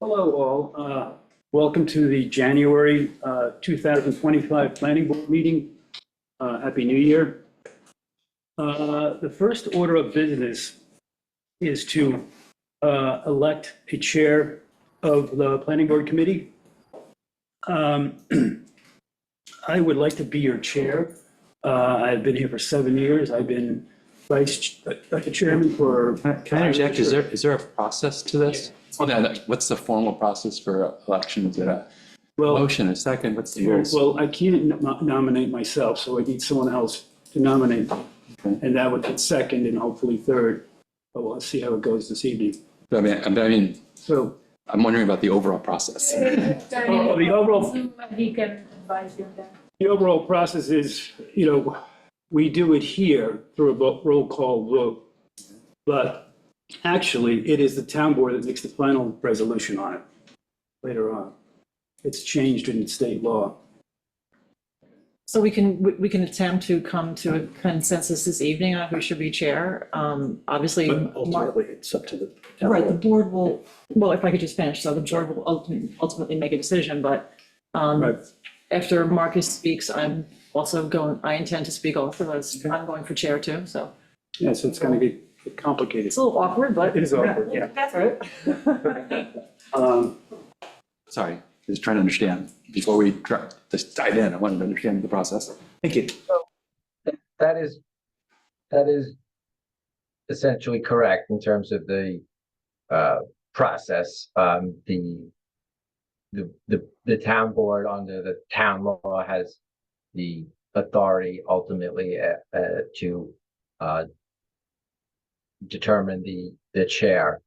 Hello, all. Welcome to the January 2025 Planning Board meeting. Happy New Year. The first order of business is to elect a chair of the Planning Board Committee. I would like to be your chair. I've been here for 7 years. I've been vice chairman for. Can I interject? Is there a process to this? Oh, no, what's the formal process for election? Is it a motion, a second? What's the yours? Well, I can't nominate myself, so I need someone else to nominate. Okay. And that would get second and hopefully third. But we'll see how it goes this evening. So I'm wondering about the overall process. the overall, He can advise you on that. the overall process is, we do it here through a roll call vote. But actually, it is the town board that makes the final resolution on it later on. It's changed in state law. So we can attempt to come to a consensus this evening on who should be chair. Obviously, But ultimately, it's up to the town right, the board. board will, well, if I could just finish, so the board will ultimately make a decision, but Right. after Marcus speaks, I intend to speak also as I'm going for chair too, so. Yeah, so it's going to get complicated. It's a little awkward, but. It is awkward, yeah. That's all right. Sorry, just trying to understand. Before we just dive in, I wanted to understand the process. Thank you. That is essentially correct in terms of the process. The town board under the town law has the authority ultimately to determine the chair.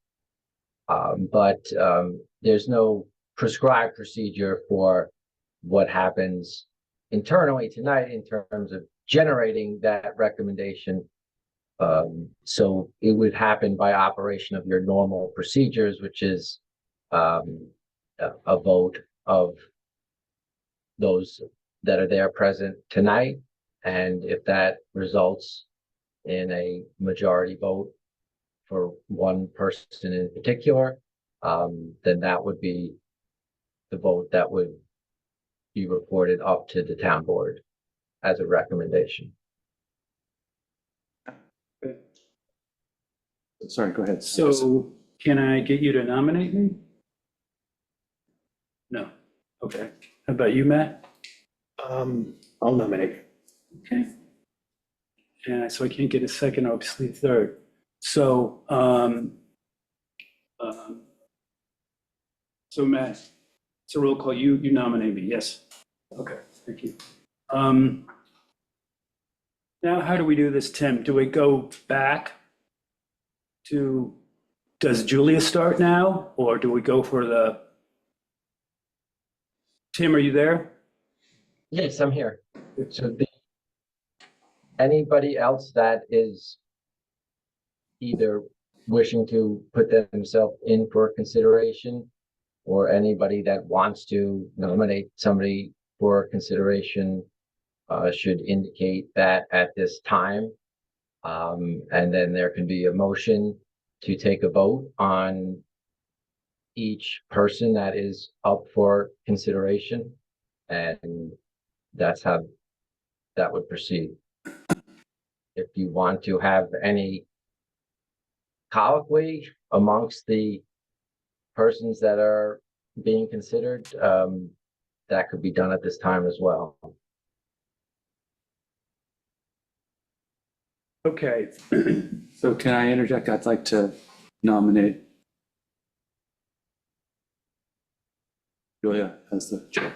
But there's no prescribed procedure for what happens internally tonight in terms of generating that recommendation. So it would happen by operation of your normal procedures, which is a vote of those that are there present tonight. And if that results in a majority vote for one person in particular, then that would be the vote that would be reported up to the town board as a recommendation. Sorry, go ahead. So can I get you to nominate me? No. Okay. How about you, Matt? I'll nominate. Okay. And so I can't get a second, obviously third. So, so Matt, it's a roll call. You nominate me, yes? Okay, thank you. Now, how do we do this, Tim? Do we go back to, does Julia start now? Or do we go for the, Tim, are you there? Yes, I'm here. So anybody else that is either wishing to put themselves in for consideration, or anybody that wants to nominate somebody for consideration should indicate that at this time. And then there can be a motion to take a vote on each person that is up for consideration. And that's how that would proceed. If you want to have any colloquy amongst the persons that are being considered, that could be done at this time as well. Okay. So can I interject? I'd like to nominate Julia as the chair.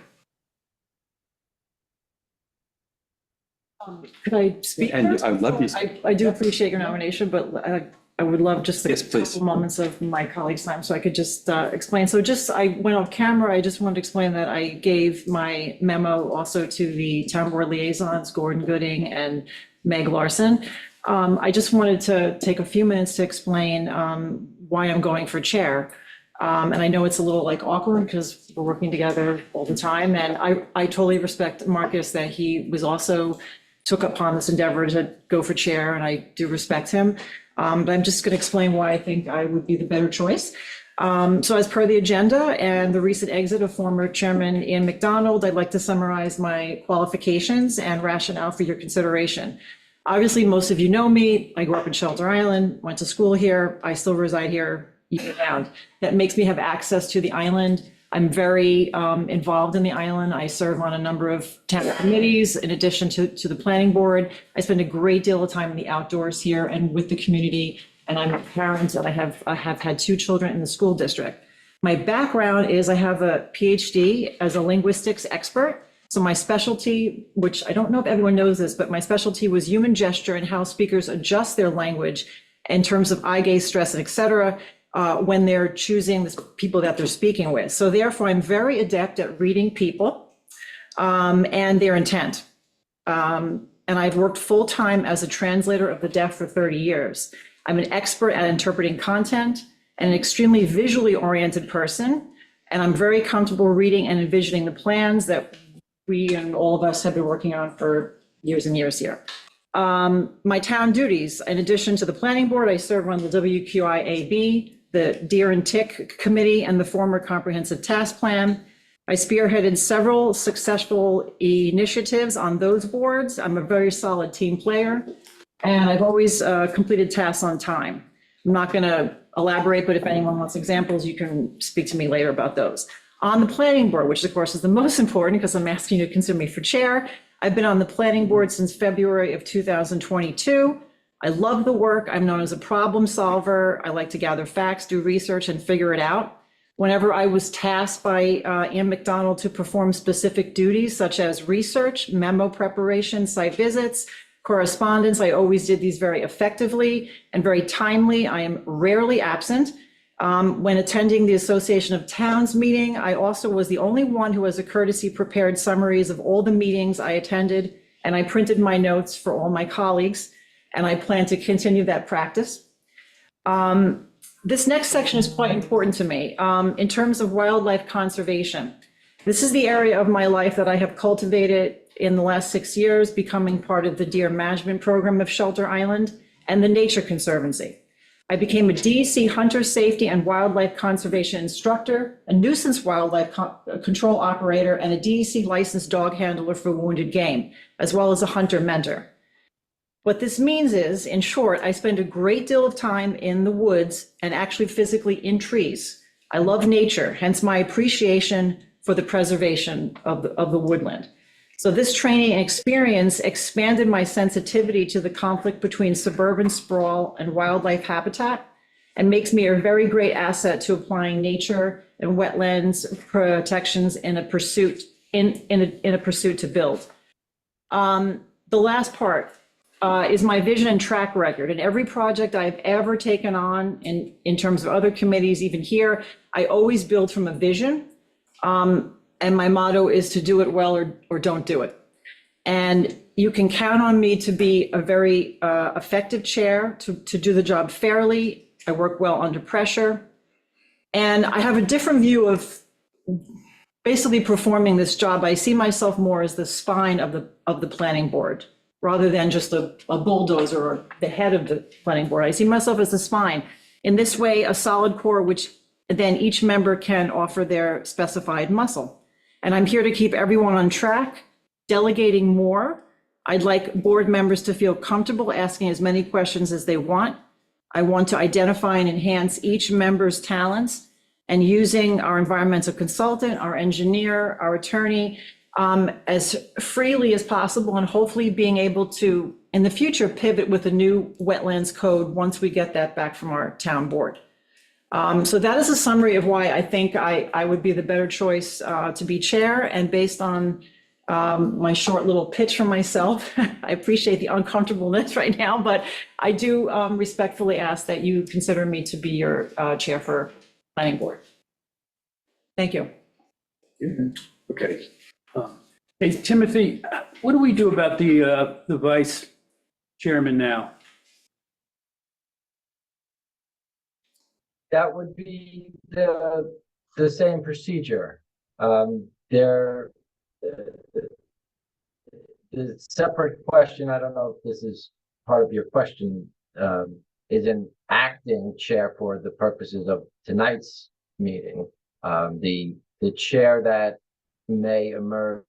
Could I speak? And first? I would love you. I do appreciate your nomination, but I would love just a Yes, please. couple moments of my colleague's time so I could just explain. So I went off camera. I just wanted to explain that I gave my memo also to the town board liaisons, Gordon Gooding and Meg Larson. I just wanted to take a few minutes to explain why I'm going for chair. And I know it's a little awkward because we're working together all the time. And I totally respect Marcus that he was also took upon this endeavor to go for chair, and I do respect him. But I'm just going to explain why I think I would be the better choice. So as per the agenda and the recent exit of former Chairman Ian McDonald, I'd like to summarize my qualifications and rationale for your consideration. Obviously, most of you know me. I grew up in Shelter Island, went to school here. I still reside here year-round. That makes me have access to the island. I'm very involved in the island. I serve on a number of town committees in addition to the planning board. I spend a great deal of time in the outdoors here and with the community. And I'm a parent and I have had 2 children in the school district. My background is I have a PhD as a linguistics expert. So my specialty, which I don't know if everyone knows this, but my specialty was human gesture and how speakers adjust their language in terms of eye gaze, stress, and et cetera, when they're choosing the people that they're speaking with. So therefore, I'm very adept at reading people and their intent. And I've worked full-time as a translator of the deaf for 30 years. I'm an expert at interpreting content and an extremely visually oriented person. And I'm very comfortable reading and envisioning the plans that we and all of us have been working on for years and years here. My town duties, in addition to the planning board, I serve on the WQIAB, the Deer and Tick Committee, and the former Comprehensive Task Plan. I spearheaded several successful initiatives on those boards. I'm a very solid team player, and I've always completed tasks on time. I'm not going to elaborate, but if anyone wants examples, you can speak to me later about those. On the planning board, which of course is the most important because I'm asking you to consider me for chair, I've been on the planning board since February of 2022. I love the work. I'm known as a problem solver. I like to gather facts, do research, and figure it out. Whenever I was tasked by Ian McDonald to perform specific duties such as research, memo preparation, site visits, correspondence, I always did these very effectively and very timely. I am rarely absent. When attending the Association of Towns meeting, I also was the only one who as a courtesy prepared summaries of all the meetings I attended, and I printed my notes for all my colleagues, and I plan to continue that practice. This next section is quite important to me in terms of wildlife conservation. This is the area of my life that I have cultivated in the last 6 years, becoming part of the deer management program of Shelter Island and the Nature Conservancy. I became a DEC hunter safety and wildlife conservation instructor, a nuisance wildlife control operator, and a DEC licensed dog handler for wounded game, as well as a hunter mentor. What this means is, in short, I spend a great deal of time in the woods and actually physically in trees. I love nature, hence my appreciation for the preservation of the woodland. So this training and experience expanded my sensitivity to the conflict between suburban sprawl and wildlife habitat and makes me a very great asset to applying nature and wetlands protections in a pursuit to build. The last part is my vision and track record. In every project I've ever taken on in terms of other committees, even here, I always build from a vision. And my motto is to do it well or don't do it. And you can count on me to be a very effective chair, to do the job fairly. I work well under pressure. And I have a different view of basically performing this job. I see myself more as the spine of the planning board, rather than just a bulldozer or the head of the planning board. I see myself as the spine. In this way, a solid core, which then each member can offer their specified muscle. And I'm here to keep everyone on track, delegating more. I'd like board members to feel comfortable asking as many questions as they want. I want to identify and enhance each member's talents and using our environmental consultant, our engineer, our attorney, as freely as possible, and hopefully being able to, in the future, pivot with a new wetlands code once we get that back from our town board. So that is a summary of why I think I would be the better choice to be chair. And based on my short little pitch for myself, I appreciate the uncomfortableness right now, but I do respectfully ask that you consider me to be your chair for planning board. Thank you. Okay. Hey, Timothy, what do we do about the vice chairman now? That would be the same procedure. The separate question, I don't know if this is part of your question, is in acting chair for the purposes of tonight's meeting. The chair that may emerge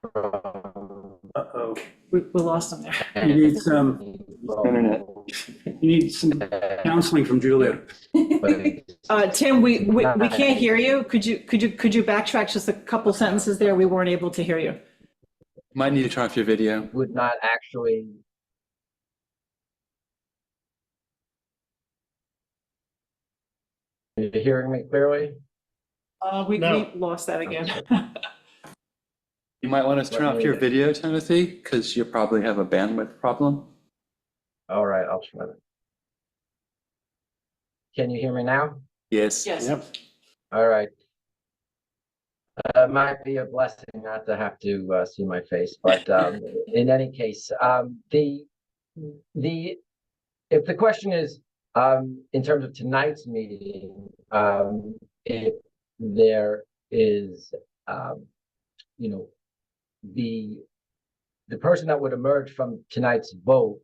from. Uh-oh. We lost him there. You need some, Internet. you need some counseling from Julia. Tim, we can't hear you. Could you backtrack just a couple sentences there? We weren't able to hear you. Might need to turn off your video. Would not actually. Are you hearing me clearly? We No. lost that again. You might want to turn off your video, Timothy, because you probably have a bandwidth problem. All right, I'll try that. Can you hear me now? Yes. Yes. Yep. All right. It might be a blessing not to have to see my face, but in any case, if the question is in terms of tonight's meeting, if there is, you know, the person that would emerge from tonight's vote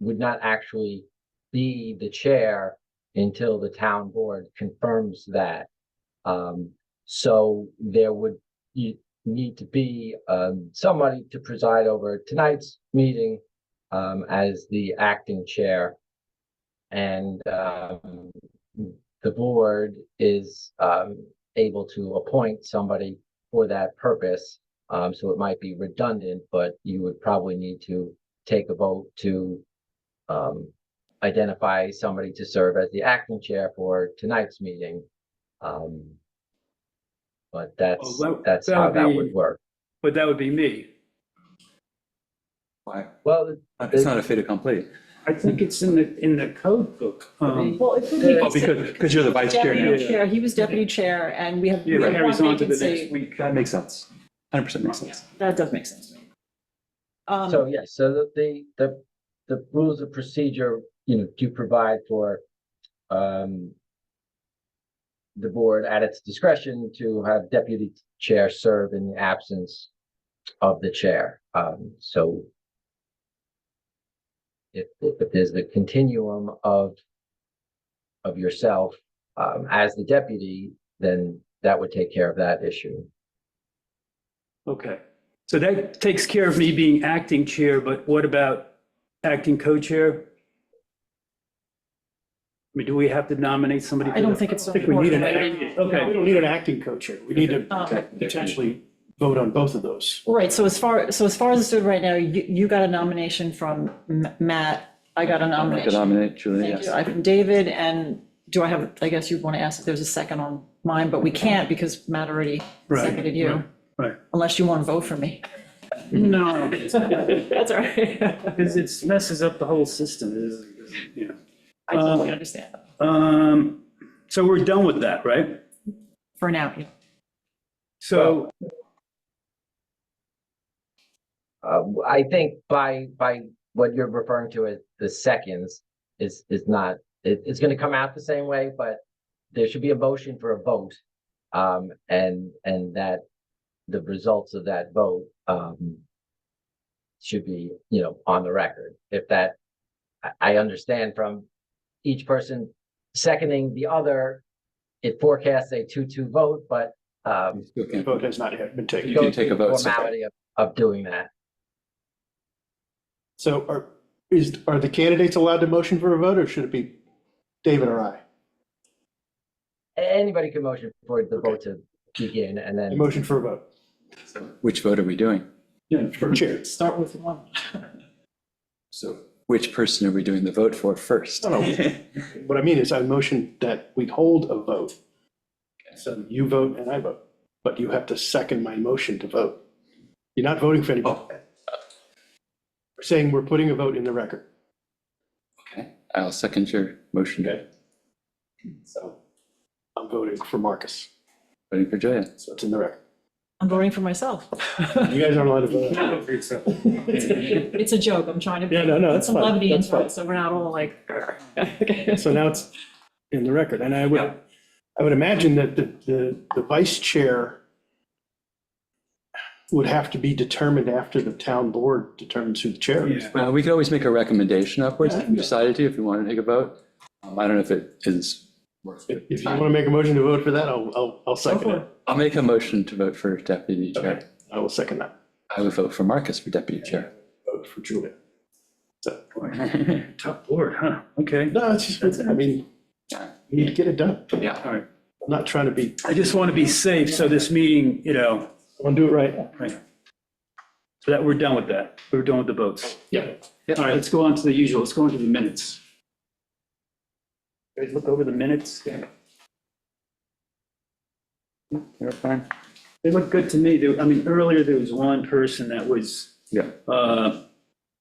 would not actually be the chair until the town board confirms that. So there would need to be somebody to preside over tonight's meeting as the acting chair. And the board is able to appoint somebody for that purpose. So it might be redundant, but you would probably need to take a vote to identify somebody to serve as the acting chair for tonight's meeting. But that's Well, that's that how would that be- would work. But that would be me. Why? Well, It's not a fait accompli. I think it's in the code book. Well, it could Oh, because you're the vice chair now. Deputy chair, he was deputy chair, and we have Yeah, one it carries on to the vacancy. next week. That makes sense. 100% makes sense. That does make sense to me. so yes, so the rules of procedure, do provide for the board at its discretion to have deputy chair serve in the absence of the chair. So if there's the continuum of yourself as the deputy, then that would take care of that issue. Okay, so that takes care of me being acting chair, but what about acting co-chair? I mean, do we have to nominate somebody? I don't think it's so I think we need an, important. we Okay, don't need an acting co-chair. We need to Okay. potentially vote on both of those. Right, so as far as it stood right now, you got a nomination from Matt, I got a I'd like to nomination. nominate Julia, Thank yes. you. I from David, and do I have, I guess you'd want to ask if there's a second on mine, but we can't because Matt already Right, seconded you, right. unless you want to vote for me. No, That's all right. because it messes up the whole system, you know. I totally understand. So we're done with that, right? For now, yeah. So, I think by what you're referring to as the seconds is not, it's going to come out the same way, but there should be a motion for a vote. And that the results of that vote should be, on the record. If that, I understand from each person seconding the other, it forecasts a 2-2 vote, but You still The can't- vote has not yet been taken. You can go take through a vote the separate. formality of doing that. So are the candidates allowed to motion for a vote, or should it be David or I? Anybody can motion for the vote to begin, and A then motion for a vote. Which vote are we doing? yeah, For chair. Start with one. So which person are we doing the vote for first? No, no. What I mean is I motion that we hold a vote. So you vote and I vote, but you have to second my motion to vote. You're not voting for anybody. We're saying we're putting a vote in the record. Okay, I'll second your motion. Okay. So I'm voting for Marcus, Voting for Julia. so it's in the record. I'm voting for myself. You guys aren't allowed to vote. It's a joke, I'm trying to. Yeah, no, put that's some fine. levity That's into fine. it, so we're not all like. So now it's in the record, and I would imagine that the vice chair, would have to be determined after the town board determines who the chair is. Yeah. Well, we could always make a recommendation upwards if we decided to, if we wanted to take a vote. I don't know if it is. If you want to make a motion to vote for that, I'll second it. I'll make a motion to vote for deputy chair. Okay, I will second that. I would vote for Marcus for deputy chair. Vote for Julia. So, Tough board, huh? Okay. no, it's just, I mean, you need to get it done. Yeah. All right. I'm not trying to be, I just want to be safe, so this meeting, I want to do it right. right. So that we're done with that. We're done with the votes. Yeah. All right, let's go on to the usual. Let's go into the minutes. Guys, look over the minutes. You're fine. They look good to me. I mean, earlier there was one person that was, Yeah.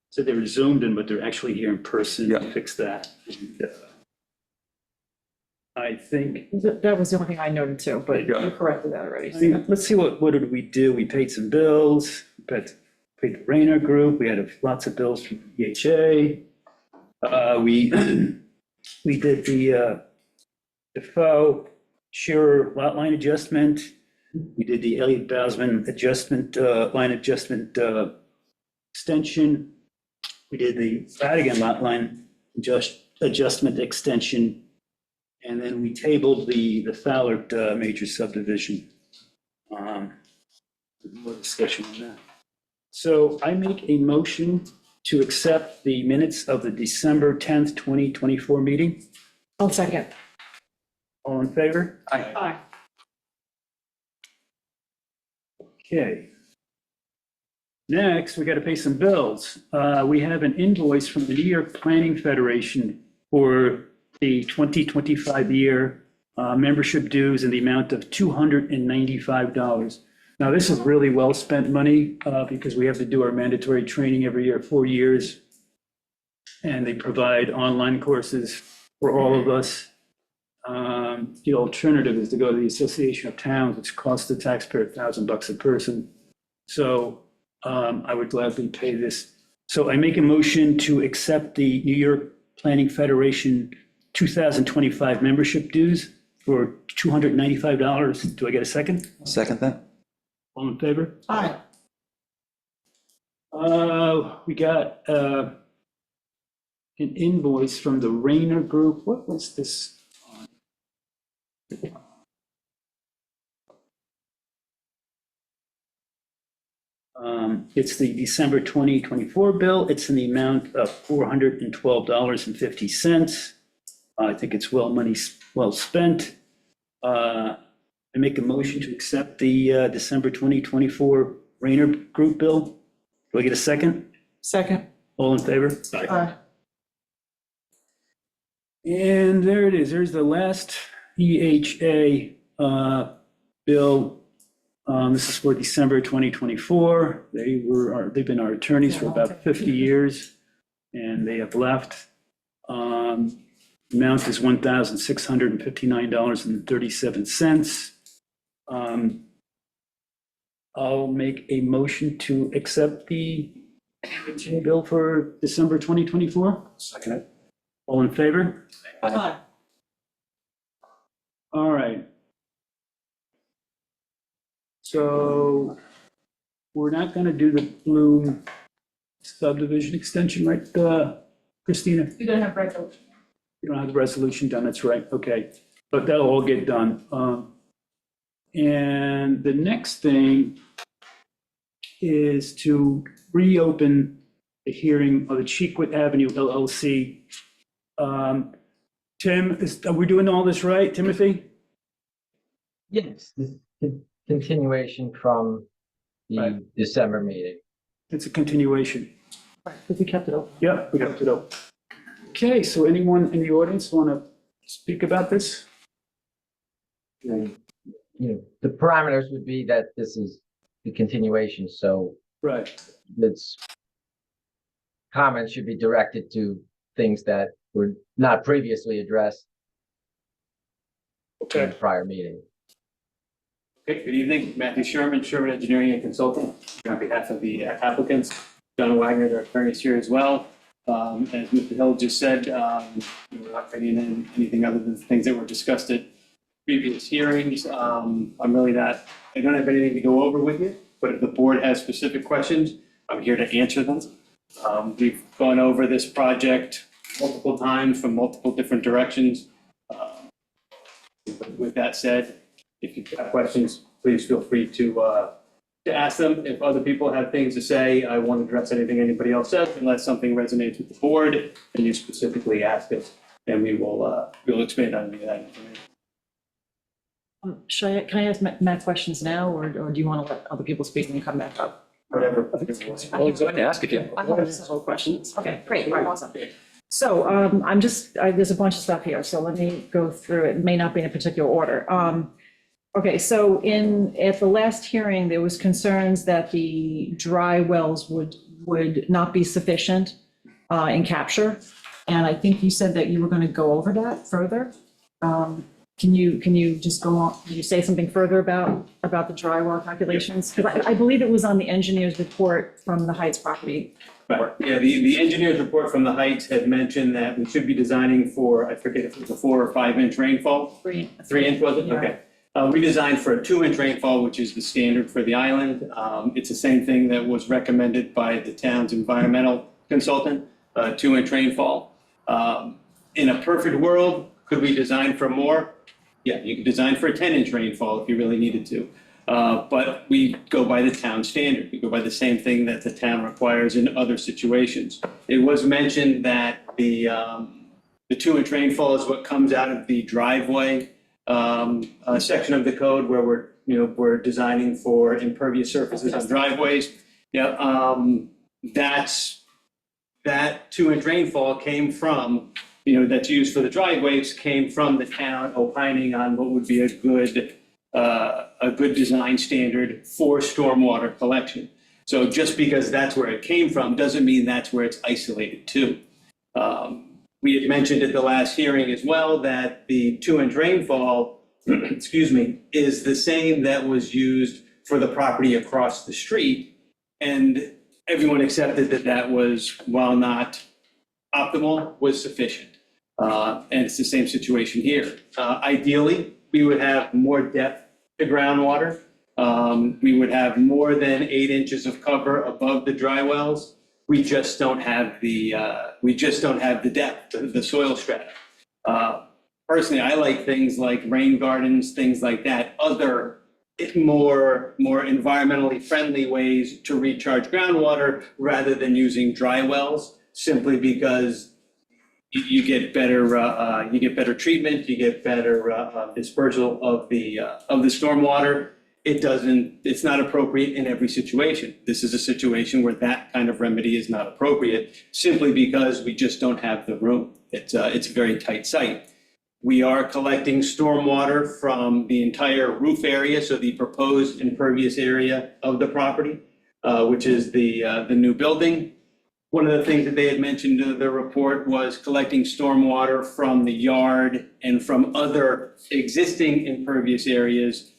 said they were zoomed in, but they're actually here in person. Yeah. Fix that. I think, That was the only thing I noted too, but Yeah. you corrected that already. I mean, let's see, what did we do? We paid some bills, paid the Rayner Group, we had lots of bills from EHA. We did the Defoe Shearer lot line adjustment. We did the Elliott Bowsman adjustment, line adjustment extension. We did the Radigan lot line adjustment extension. And then we tabled the Fallard major subdivision. More discussion on that. So I make a motion to accept the minutes of the December 10th, 2024 meeting. I'll second. All in favor? Aye. Okay. Next, we got to pay some bills. We have an invoice from the New York Planning Federation for the 2025 year membership dues in the amount of $295. Now, this is really well-spent money because we have to do our mandatory training every year, 4 years. And they provide online courses for all of us. The alternative is to go to the Association of Towns, which costs the taxpayer $1,000 a person. So I would gladly pay this. So I make a motion to accept the New York Planning Federation 2025 membership dues for $295. Do I get a second? Second that? All in favor? Aye. We got an invoice from the Rayner Group. What was this? It's the December 2024 bill. It's in the amount of $412.50. I think it's well spent. I make a motion to accept the December 2024 Rayner Group bill. Do I get a second? Second. All in favor? Aye. And there it is. There's the last EHA bill. This is for December 2024. They've been our attorneys for about 50 years, and they have left. Amount is $1,659.37. I'll make a motion to accept the EHA bill for December 2024. Second it. All in favor? Aye. All right. So we're not going to do the Bloom subdivision extension, right, Christina? We don't have resolution. You don't have the resolution done, that's right, okay. But that'll all get done. And the next thing is to reopen the hearing of the Cheekwood Avenue LLC. Tim, are we doing all this right, Timothy? Yes, this is continuation from the Right. December meeting. It's a continuation. Because we kept it open. Yep, we got it up. Okay, so anyone in the audience want to speak about this? And, the parameters would be that this is the continuation, so Right. its comments should be directed to things that were not previously addressed in the Okay. prior meeting. Okay, good evening. Matthew Sherman, Sherman Engineering and Consulting, on behalf of the applicants. John Wagner, their attorneys here as well. As Mr. Hill just said, we're not bringing in anything other than things that were discussed at previous hearings. I don't have anything to go over with you. but if the board has specific questions, I'm here to answer them. We've gone over this project multiple times from multiple different directions. With that said, if you have questions, please feel free to ask them. If other people have things to say, I won't address anything anybody else says unless something resonates with the board and you specifically ask it, and we'll expand on any of that information. Can I ask Matt questions now, or do you want to let other people speak and come back up? Whatever. Well, go ahead and ask if you. I have several questions. Okay, great, all right, awesome. So there's a bunch of stuff here, so let me go through it. It may not be in a particular order. Okay, so at the last hearing, there was concerns that the dry wells would not be sufficient in capture. And I think you said that you were going to go over that further. Can you just go on, can you say something further about the dry well calculations? Because I believe it was on the engineer's report from the Heights property. Right, yeah, the engineer's report from the Heights had mentioned that we should be designing for, I forget if it was a 4 or 5 inch rainfall. 3 3 inch, was it? Yeah. Okay. We designed for a 2 inch rainfall, which is the standard for the island. It's the same thing that was recommended by the town's environmental consultant, 2 inch rainfall. In a perfect world, could we design for more? Yeah, you could design for a 10 inch rainfall if you really needed to. But we go by the town standard. We go by the same thing that the town requires in other situations. It was mentioned that the 2 inch rainfall is what comes out of the driveway section of the code where we're designing for impervious surfaces on driveways. Yeah, that 2 inch rainfall came from, that's used for the driveways, came from the town opining on what would be a good design standard for stormwater collection. So just because that's where it came from doesn't mean that's where it's isolated to. We had mentioned at the last hearing as well that the 2 inch rainfall, excuse me, is the same that was used for the property across the street. And everyone accepted that was, while not optimal, was sufficient. And it's the same situation here. Ideally, we would have more depth to groundwater. We would have more than 8 inches of cover above the dry wells. We just don't have the depth, the soil strata. Personally, I like things like rain gardens, things like that, other more environmentally friendly ways to recharge groundwater rather than using dry wells, simply because you get better treatment, you get better dispersal of the stormwater. It's not appropriate in every situation. This is a situation where that kind of remedy is not appropriate simply because we just don't have the room. It's a very tight site. We are collecting stormwater from the entire roof area, so the proposed impervious area of the property, which is the new building. One of the things that they had mentioned in the report was collecting stormwater from the yard and from other existing impervious areas.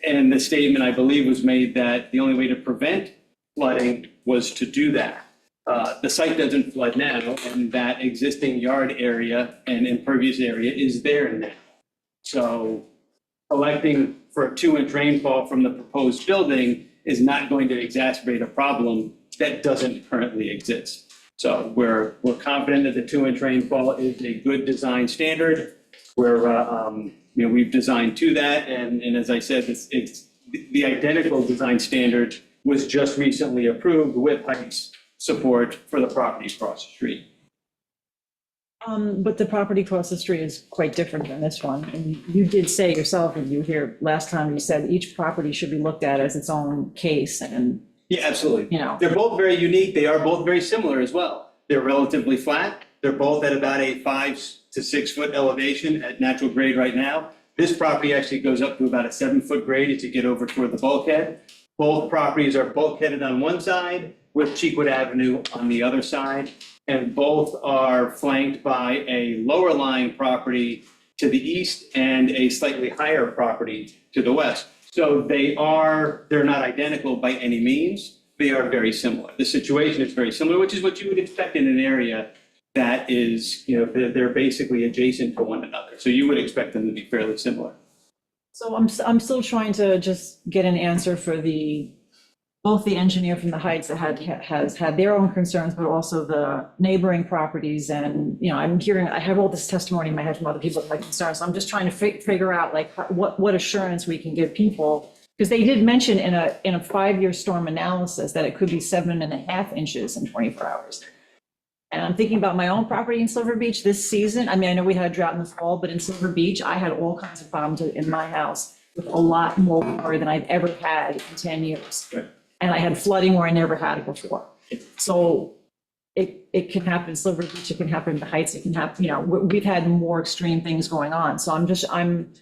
And the statement, I believe, was made that the only way to prevent flooding was to do that. The site doesn't flood now, and that existing yard area and impervious area is there now. So collecting for a 2 inch rainfall from the proposed building is not going to exacerbate a problem that doesn't currently exist. So we're confident that the 2 inch rainfall is a good design standard. We've designed to that, and as I said, it's the identical design standard was just recently approved with Heights support for the property across the street. But the property across the street is quite different than this one. And you did say yourself, and you were here last time, you said each property should be looked at as its own case, and Yeah, absolutely. They're both very unique. They are both very similar as well. They're relatively flat. They're both at about a 5 to 6 foot elevation at natural grade right now. This property actually goes up to about a 7 foot grade as you get over toward the bulkhead. Both properties are bulkheaded on one side with Cheekwood Avenue on the other side. And both are flanked by a lower lying property to the east and a slightly higher property to the west. So they're not identical by any means. They are very similar. The situation is very similar, which is what you would expect in an area that is, they're basically adjacent to one another. So you would expect them to be fairly similar. so I'm still trying to just get an answer for the both the engineer from the Heights that has had their own concerns, but also the neighboring properties. And, you know, I have all this testimony in my head from other people that have concerns. So I'm just trying to figure out like what assurance we can give people. Because they did mention in a 5-year storm analysis that it could be 7.5 inches in 24 hours. And I'm thinking about my own property in Silver Beach this season. I mean, I know we had a drought in the fall, but in Silver Beach, I had all kinds of problems in my house with a lot more water than I've ever had in 10 years. Right. And I had flooding where I never had it before. So it can happen in Silver Beach, it can happen in the Heights, it can happen, you know, we've had more extreme things going on. So I'm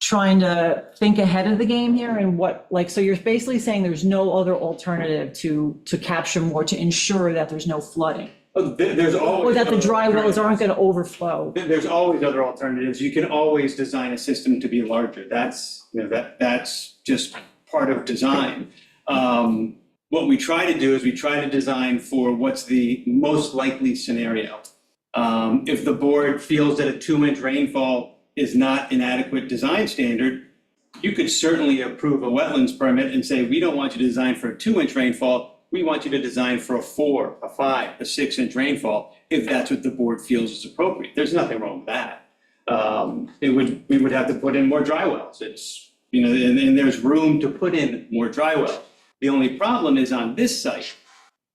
trying to think ahead of the game here and what, like, so you're basically saying there's no other alternative to capture more, to ensure that there's no flooding? Oh, there's always. Or that the other dry wells aren't alternatives. going to overflow? There's always other alternatives. You can always design a system to be larger. That's, you know, that's just part of design. What we try to do is we try to design for what's the most likely scenario. If the board feels that a 2-inch rainfall is not an adequate design standard, you could certainly approve a wetlands permit and say, we don't want you to design for a 2-inch rainfall. We want you to design for a 4, a 5, a 6-inch rainfall, if that's what the board feels is appropriate. There's nothing wrong with that. We would have to put in more dry wells. It's, you know, and there's room to put in more dry wells. The only problem is on this site,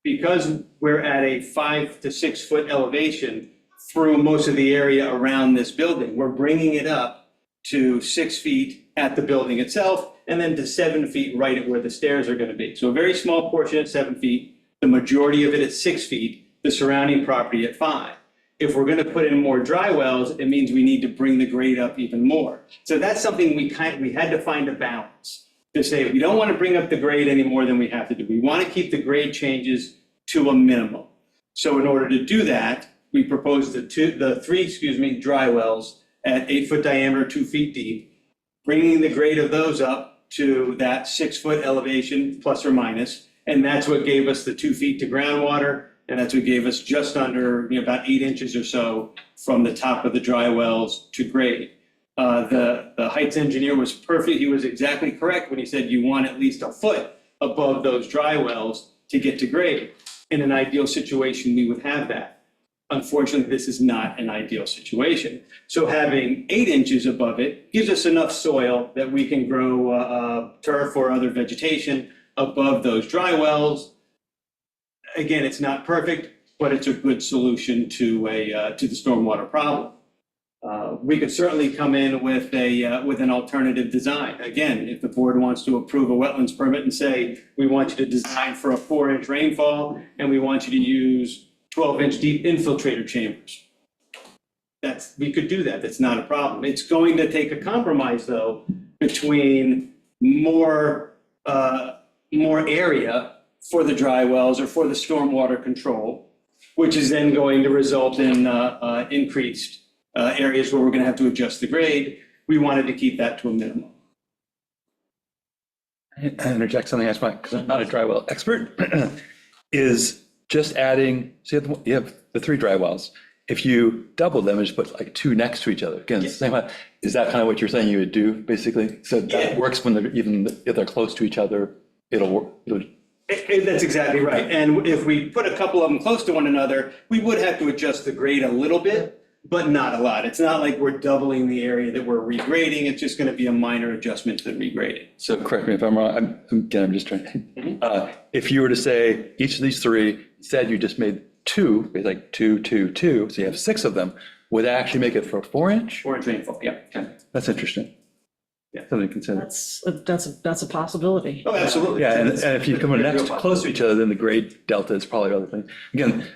because we're at a 5 to 6 foot elevation through most of the area around this building, we're bringing it up to 6 feet at the building itself, and then to 7 feet right at where the stairs are going to be. So a very small portion at 7 feet, the majority of it at 6 feet, the surrounding property at 5. If we're going to put in more dry wells, it means we need to bring the grade up even more. So that's something we had to find a balance to say, we don't want to bring up the grade any more than we have to do. We want to keep the grade changes to a minimum. So in order to do that, we proposed the three dry wells at 8 foot diameter, 2 feet deep, bringing the grade of those up to that 6 foot elevation plus or minus. And that's what gave us the 2 feet to groundwater. And that's what gave us just under, you know, about 8 inches or so from the top of the dry wells to grade. The Heights engineer was perfect. He was exactly correct when he said you want at least a foot above those dry wells to get to grade. In an ideal situation, we would have that. Unfortunately, this is not an ideal situation. So having 8 inches above it gives us enough soil that we can grow turf or other vegetation above those dry wells. Again, it's not perfect, but it's a good solution to the stormwater problem. We could certainly come in with an alternative design. Again, if the board wants to approve a wetlands permit and say, we want you to design for a 4-inch rainfall and we want you to use 12-inch deep infiltrator chambers. We could do that. That's not a problem. It's going to take a compromise though between more area for the dry wells or for the stormwater control, which is then going to result in increased areas where we're going to have to adjust the grade. We wanted to keep that to a minimum. I interject something else, because I'm not a dry well expert, is just adding, so you have the 3 dry wells. If you double them and just put like 2 next to each other, again, it's the same height. Is that kind of what you're saying you would do, basically? So that works when if they're close to each other, it'll work. That's exactly right. And if we put a couple of them close to one another, we would have to adjust the grade a little bit, but not a lot. It's not like we're doubling the area that we're regrading. It's just going to be a minor adjustment to the regrading. So correct me if I'm wrong. I'm just trying. If you were to say each of these 3, instead you just made 2, like 2, 2, 2, so you have 6 of them, would that actually make it for a 4-inch? 4-inch rainfall, yeah. Okay. That's interesting. Yeah. Something to consider. That's a possibility. Oh, absolutely. Yeah, and if you come in next close to each other, then the grade delta is probably other thing. Again,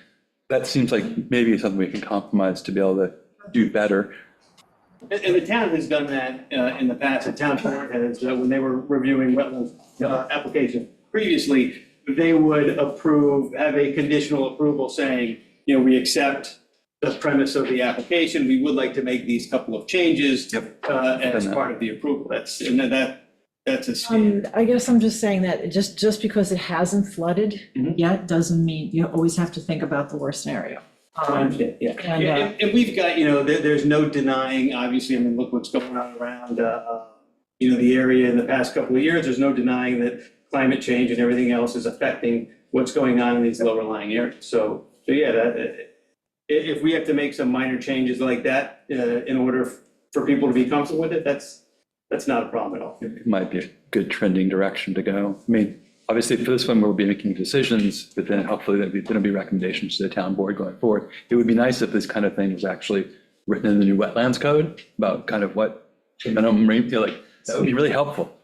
that seems like maybe something we can compromise to be able to do better. And the town has done that in the past. The town board has, when they were reviewing wetlands application previously, they would have a conditional approval saying, you know, we accept the premise of the application. We would like to make these couple of changes as part of the approval. That's a standard. I guess I'm just saying that just because it hasn't flooded yet doesn't mean you always have to think about the worst scenario. Yeah. And we've got, you know, there's no denying, obviously, I mean, look what's going on around, the area in the past couple of years. There's no denying that climate change and everything else is affecting what's going on in these lower lying areas. So yeah, if we have to make some minor changes like that in order for people to be comfortable with it, that's not a problem at all. It might be a good trending direction to go. I mean, obviously for this one, we'll be making decisions, but then hopefully there'll be recommendations to the town board going forward. It would be nice if this kind of thing was actually written in the new wetlands code about kind of what minimum rainfall, like, that would be really helpful.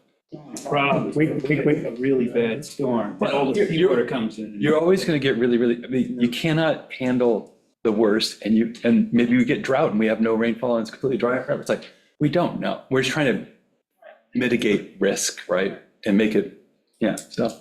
Problem, we a really bad storm, and all the seawater comes in. You're always going to get really, I mean, you cannot handle the worst and maybe we get drought and we have no rainfall and it's completely dry forever. It's like, we don't know. We're just trying to mitigate risk, right? And make it, yeah, so.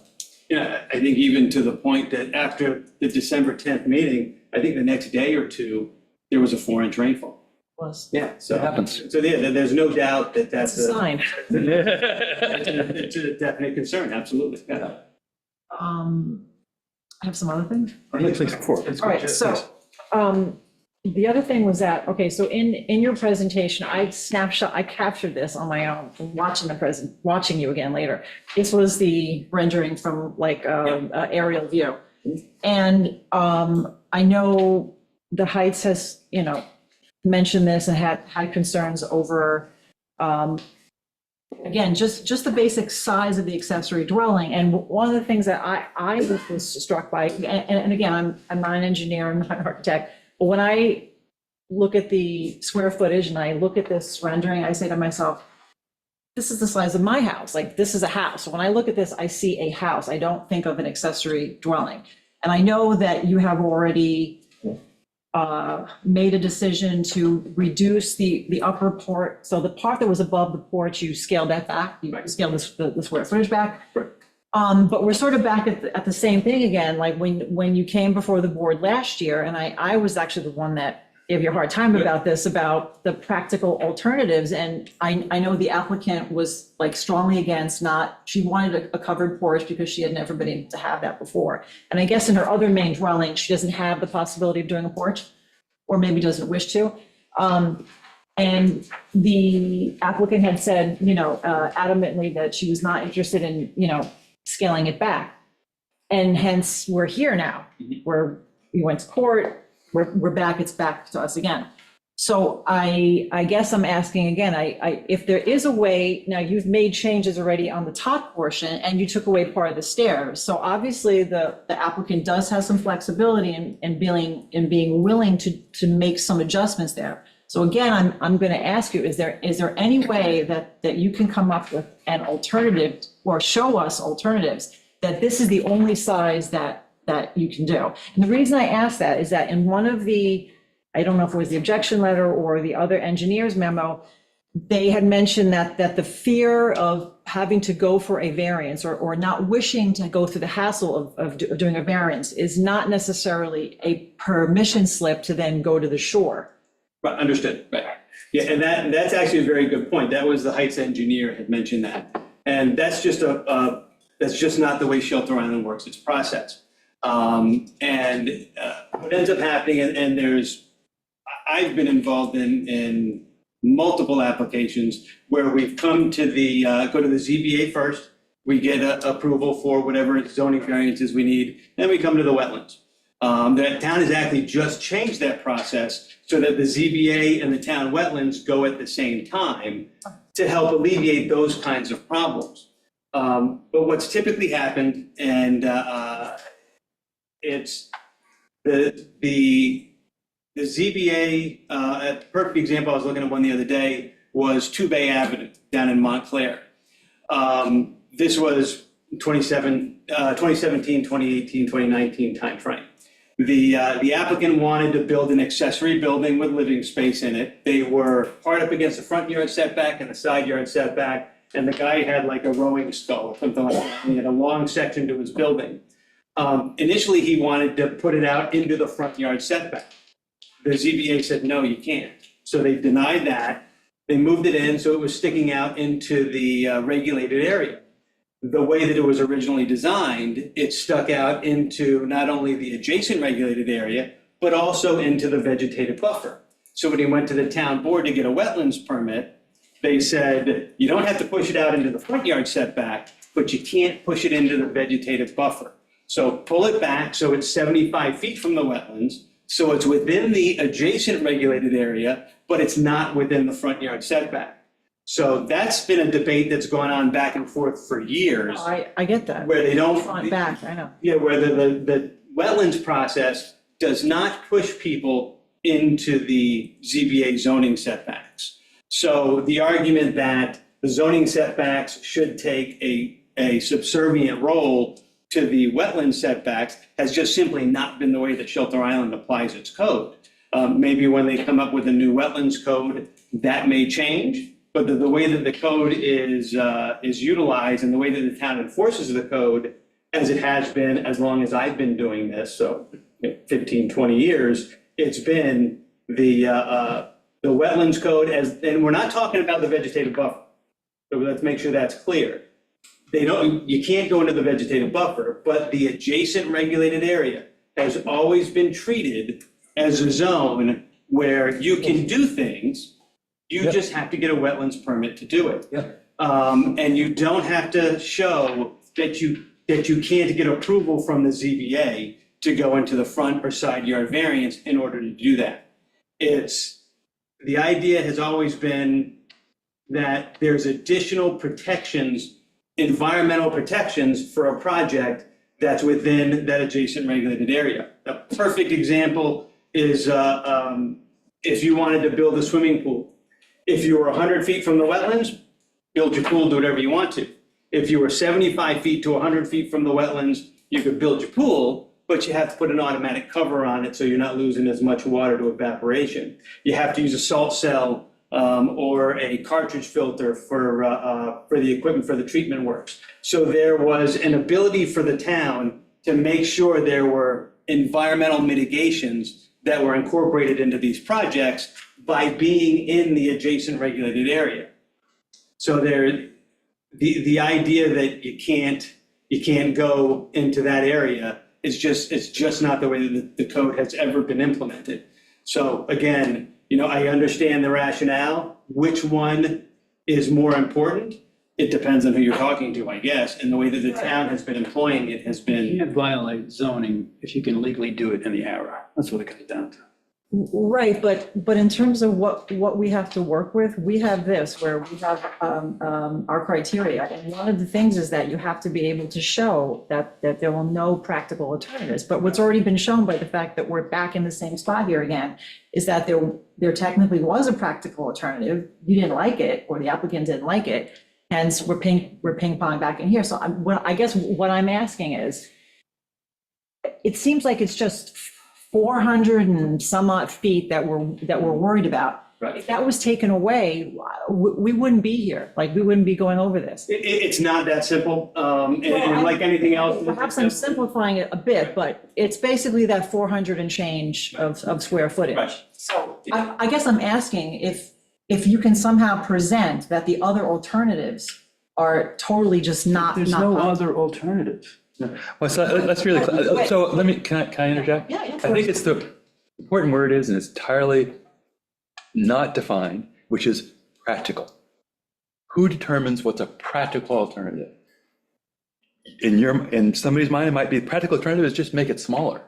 Yeah, I think even to the point that after the December 10th meeting, I think the next day or two, there was a 4-inch rainfall. Was, Yeah, so. It happens. So yeah, there's no doubt that that's that's a sign. it's a definite concern, absolutely. Yeah. I have some other things. All All right, so, the other thing was that, okay, so in your presentation, I captured this on my own, watching you again later. This was the rendering from like, aerial view. And, I know the Heights has, mentioned this and had concerns over, again, just the basic size of the accessory dwelling. And one of the things that I was struck by, and again, I'm not an engineer, I'm not an architect, but when I look at the square footage and I look at this rendering, I say to myself, this is the size of my house. Like, this is a house. So when I look at this, I see a house. I don't think of an accessory dwelling. And I know that you have already made a decision to reduce the upper port. So the part that was above the porch, you scaled that back, you scaled the square footage back. Right. But we're sort of back at the same thing again, like when you came before the board last year, and I was actually the one that gave you a hard time about this, about the practical alternatives. And I know the applicant was like strongly against she wanted a covered porch because she had never been able to have that before. And I guess in her other main dwelling, she doesn't have the possibility of doing a porch, or maybe doesn't wish to. And the applicant had said, adamantly that she was not interested in, scaling it back. And hence, we're here now. We went to court, we're back, it's back to us again. So I guess I'm asking again, if there is a way, now you've made changes already on the top portion and you took away part of the stairs. So obviously the applicant does have some flexibility in being willing to make some adjustments there. So again, I'm going to ask you, is there any way that you can come up with an alternative or show us alternatives that this is the only size that you can do? And the reason I ask that is that in one of the, I don't know if it was the objection letter or the other engineer's memo, they had mentioned that the fear of having to go for a variance or not wishing to go through the hassle of doing a variance is not necessarily a permission slip to then go to the shore. Right, understood, right. Yeah, and that's actually a very good point. That was the Heights engineer had mentioned that. And that's just not the way Shelter Island works, it's process. What ends up happening, and I've been involved in multiple applications where we've come to go to the ZBA first, we get approval for whatever zoning variances we need, then we come to the wetlands. The town has actually just changed that process so that the ZBA and the town wetlands go at the same time to help alleviate those kinds of problems. But what's typically happened, and it's the ZBA, a perfect example, I was looking at one the other day, was 2 Bay Avenue down in Montclair. This was 2017, 2018, 2019 timeframe. The applicant wanted to build an accessory building with living space in it. They were hard up against the front yard setback and the side yard setback, and the guy had like a rowing skull or something like that. He had a long section to his building. Initially, he wanted to put it out into the front yard setback. The ZBA said, no, you can't. So they denied that. They moved it in, so it was sticking out into the regulated area. The way that it was originally designed, it stuck out into not only the adjacent regulated area, but also into the vegetative buffer. So when he went to the town board to get a wetlands permit, they said, you don't have to push it out into the front yard setback, but you can't push it into the vegetative buffer. So pull it back so it's 75 feet from the wetlands, so it's within the adjacent regulated area, but it's not within the front yard setback. So that's been a debate that's gone on back and forth for years, I get that. where they don't. Front, back, I know. Yeah, where the wetlands process does not push people into the ZBA zoning setbacks. So the argument that the zoning setbacks should take a subservient role to the wetland setbacks has just simply not been the way that Shelter Island applies its code. Maybe when they come up with a new wetlands code, that may change, but the way that the code is utilized and the way that the town enforces the code, as it has been as long as I've been doing this, so 15, 20 years, it's been the wetlands code and we're not talking about the vegetative buffer. So let's make sure that's clear. You can't go into the vegetative buffer, but the adjacent regulated area has always been treated as a zone where you can do things. You just have to get a wetlands permit to do it. And you don't have to show that you can't get approval from the ZBA to go into the front or side yard variance in order to do that. The idea has always been that there's additional protections, environmental protections for a project that's within that adjacent regulated area. A perfect example is if you wanted to build a swimming pool. If you were 100 feet from the wetlands, build your pool, do whatever you want to. If you were 75 feet to 100 feet from the wetlands, you could build your pool, but you have to put an automatic cover on it so you're not losing as much water to evaporation. You have to use a salt cell or a cartridge filter for the equipment for the treatment works. So there was an ability for the town to make sure there were environmental mitigations that were incorporated into these projects by being in the adjacent regulated area. So the idea that you can't go into that area it's just not the way that the code has ever been implemented. So again, I understand the rationale. Which one is more important? It depends on who you're talking to, I guess. And the way that the town has been employing it has You been, can't violate zoning if you can legally do it in the hour. That's what it comes down to. Right, but in terms of what we have to work with, we have this, where we have our criteria. And one of the things is that you have to be able to show that there are no practical alternatives. But what's already been shown by the fact that we're back in the same spot here again, is that there technically was a practical alternative. You didn't like it, or the applicant didn't like it, hence we're ping pong back in here. So I guess what I'm asking is, it seems like it's just 400 and some odd feet that we're worried about. Right. If that was taken away, we wouldn't be here. Like, we wouldn't be going over this. it's not that simple. And like anything else. Perhaps I'm simplifying it a bit, but it's basically that 400 and change of square footage. Right. So I guess I'm asking if you can somehow present that the other alternatives are totally just not. There's not no possible. other alternative. Well, so let's really, so can I interject? Yeah, of I think course. it's the important word is, and it's entirely not defined, which is practical. Who determines what's a practical alternative? In somebody's mind, it might be practical alternative is just make it smaller.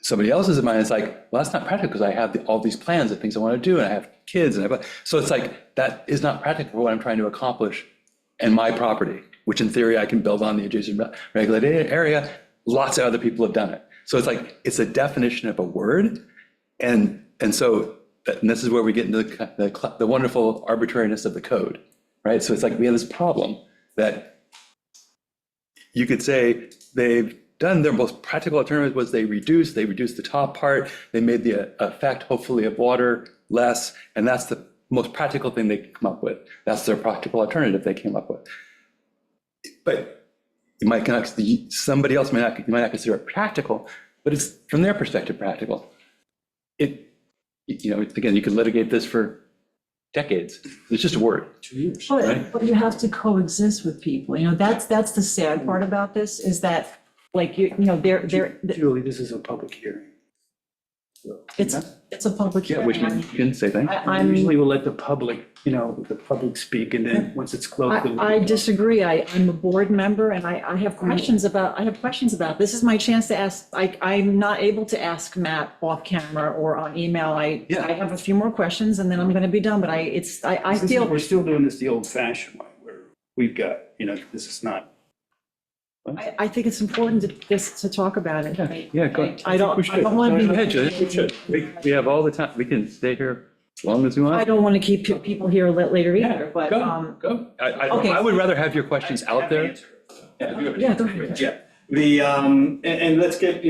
Somebody else's mind is like, well, that's not practical because I have all these plans of things I want to do and I have kids so it's like, that is not practical for what I'm trying to accomplish in my property, which in theory I can build on the adjacent regulated area. Lots of other people have done it. So it's like, it's a definition of a word. And so and this is where we get into the wonderful arbitrariness of the code, right? So it's like, we have this problem that you could say they've done their most practical alternative was they reduced the top part, they made the effect, hopefully, of water less, and that's the most practical thing they come up with. That's their practical alternative they came up with. But somebody else you might not consider it practical, but it's from their perspective practical. Again, you could litigate this for decades. It's just a word. 2 years. But you have to coexist with people. That's the sad part about this, is that, like, they're Julie, this is a public hearing. It's a public Yeah, hearing. which means you can say thank you. I'm, Usually we'll let the public, the public speak, and then once it's closed. then we- I disagree. I'm a board member and I have questions about, this is my chance to ask, I'm not able to ask Matt off camera or on email. I have a few more questions and then I'm going to be done, but I feel, We're still doing this the old fashioned way, where we've got, this is not. I think it's important to talk about it. Yeah, go ahead. I don't want Go to ahead, be, Julia. We have all the time. We can stay here as long as we want. I don't want to keep people here later either, but, Go. Okay. I would rather have your questions out there. yeah, go ahead. Yeah, and let's get,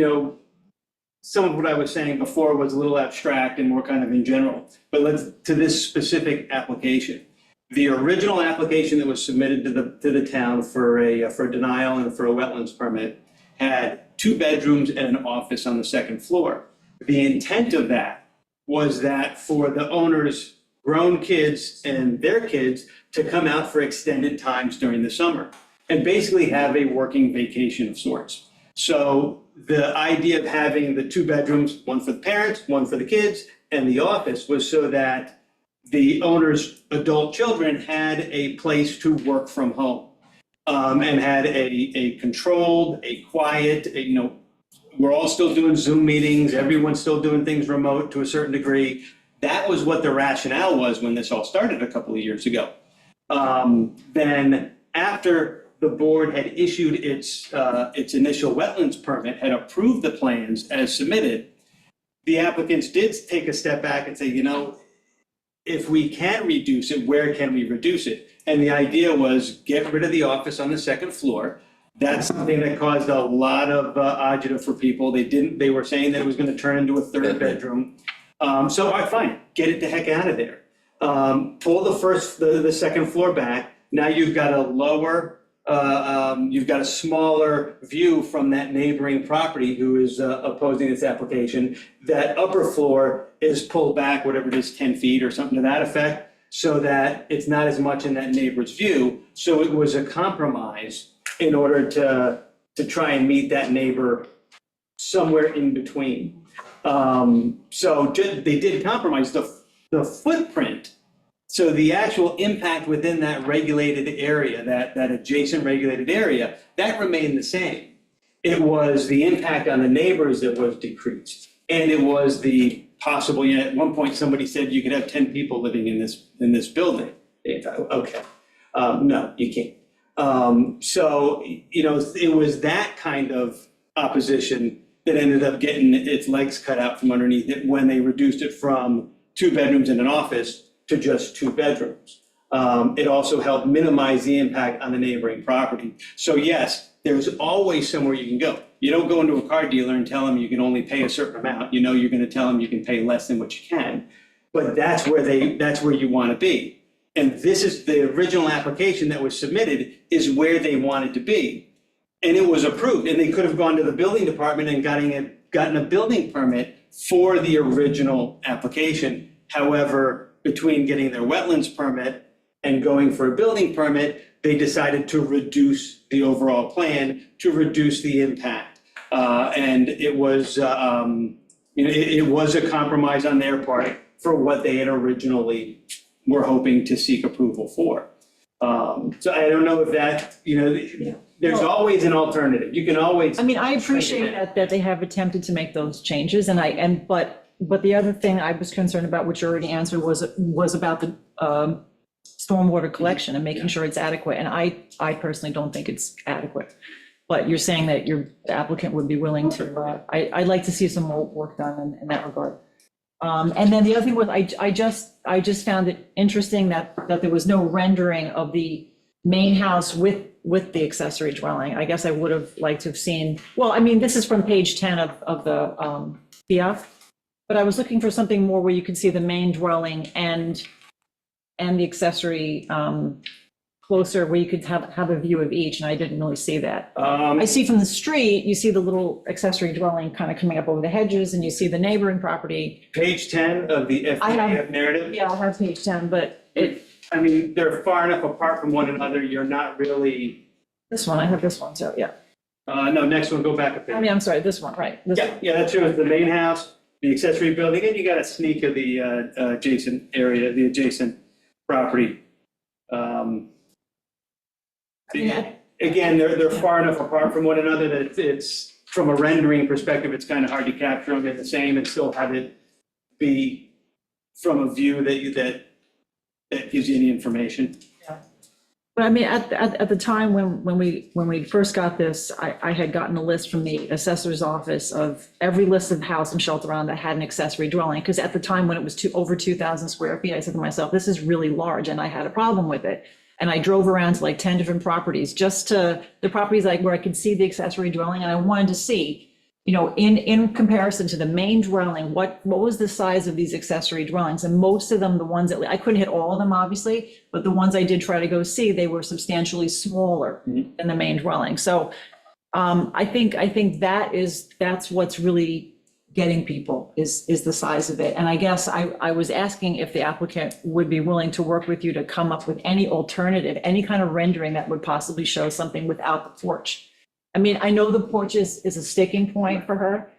some of what I was saying before was a little abstract and more kind of in general, but let's, to this specific application. The original application that was submitted to the town for a denial and for a wetlands permit had 2 bedrooms and an office on the second floor. The intent of that was that for the owner's grown kids and their kids to come out for extended times during the summer and basically have a working vacation of sorts. So the idea of having the 2 bedrooms, one for the parents, one for the kids, and the office was so that the owner's adult children had a place to work from home, and had a controlled, a quiet, we're all still doing Zoom meetings, everyone's still doing things remote to a certain degree. That was what the rationale was when this all started a couple of years ago. Then after the board had issued its initial wetlands permit, had approved the plans as submitted, the applicants did take a step back and say, if we can reduce it, where can we reduce it? And the idea was get rid of the office on the second floor. That's something that caused a lot of agita for people. They were saying that it was going to turn into a 3rd bedroom. So, all right, fine, get it the heck out of there. Pull the second floor back. Now you've got a lower, you've got a smaller view from that neighboring property who is opposing this application. That upper floor is pulled back, whatever it is, 10 feet or something to that effect, so that it's not as much in that neighbor's view. So it was a compromise in order to try and meet that neighbor somewhere in between. So they did compromise the footprint. So the actual impact within that regulated area, that adjacent regulated area, that remained the same. It was the impact on the neighbors that was decreased. And it was the possible, at one point somebody said you could have 10 people living in this building. Okay, no, you can't. So, it was that kind of opposition that ended up getting its legs cut out from underneath it when they reduced it from 2 bedrooms and an office to just 2 bedrooms. It also helped minimize the impact on the neighboring property. So yes, there's always somewhere you can go. You don't go into a car dealer and tell them you can only pay a certain amount. You're going to tell them you can pay less than what you can. But that's where you want to be. And this is the original application that was submitted is where they wanted to be. And it was approved. And they could have gone to the building department and gotten a building permit for the original application. However, between getting their wetlands permit and going for a building permit, they decided to reduce the overall plan to reduce the impact. And it was, it was a compromise on their part for what they had originally were hoping to seek approval for. So I don't know if that, there's always an alternative. You can always. I appreciate that they have attempted to make those changes but the other thing I was concerned about, which you already answered, was about the stormwater collection and making sure it's adequate. And I personally don't think it's adequate. But you're saying that the applicant would be willing to, I'd like to see some more work done in that regard. And then the other thing was, I just found it interesting that there was no rendering of the main house with the accessory dwelling. I guess I would have liked to have seen, this is from page 10 of the PF. But I was looking for something more where you could see the main dwelling and the accessory closer, where you could have a view of each, and I didn't really see that. I see from the street, you see the little accessory dwelling kind of coming up over the hedges, and you see the neighboring property. Page 10 of the FDF narrative. Yeah, I have page 10, but they're far enough apart from one another, you're not really. this one, I have this one, so yeah. No, next one, go back a page. I'm sorry, this one, right. This one. Yeah, that shows the main house the accessory building, and you got a sneak of the adjacent area, the adjacent property. Again, they're far enough apart from one another that it's, from a rendering perspective, it's kind of hard to capture them in the same and still have it be from a view that gives you any information. But I mean, at the time when we first got this, I had gotten a list from the assessor's office of every list of house and shelter around that had an accessory dwelling. Because at the time when it was over 2,000 square feet, I said to myself, this is really large, and I had a problem with it. And I drove around to like 10 different properties, just to the properties like where I could see the accessory dwelling, and I wanted to see, you know, in comparison to the main dwelling, what was the size of these accessory dwellings? And most of them, the ones that, I couldn't hit all of them, obviously, but the ones I did try to go see, they were substantially smaller than the main dwelling. So I think that's what's really getting people is the size of it. And I guess I was asking if the applicant would be willing to work with you to come up with any alternative, any kind of rendering that would possibly show something without the porch. I mean, I know the porch is a sticking point for her.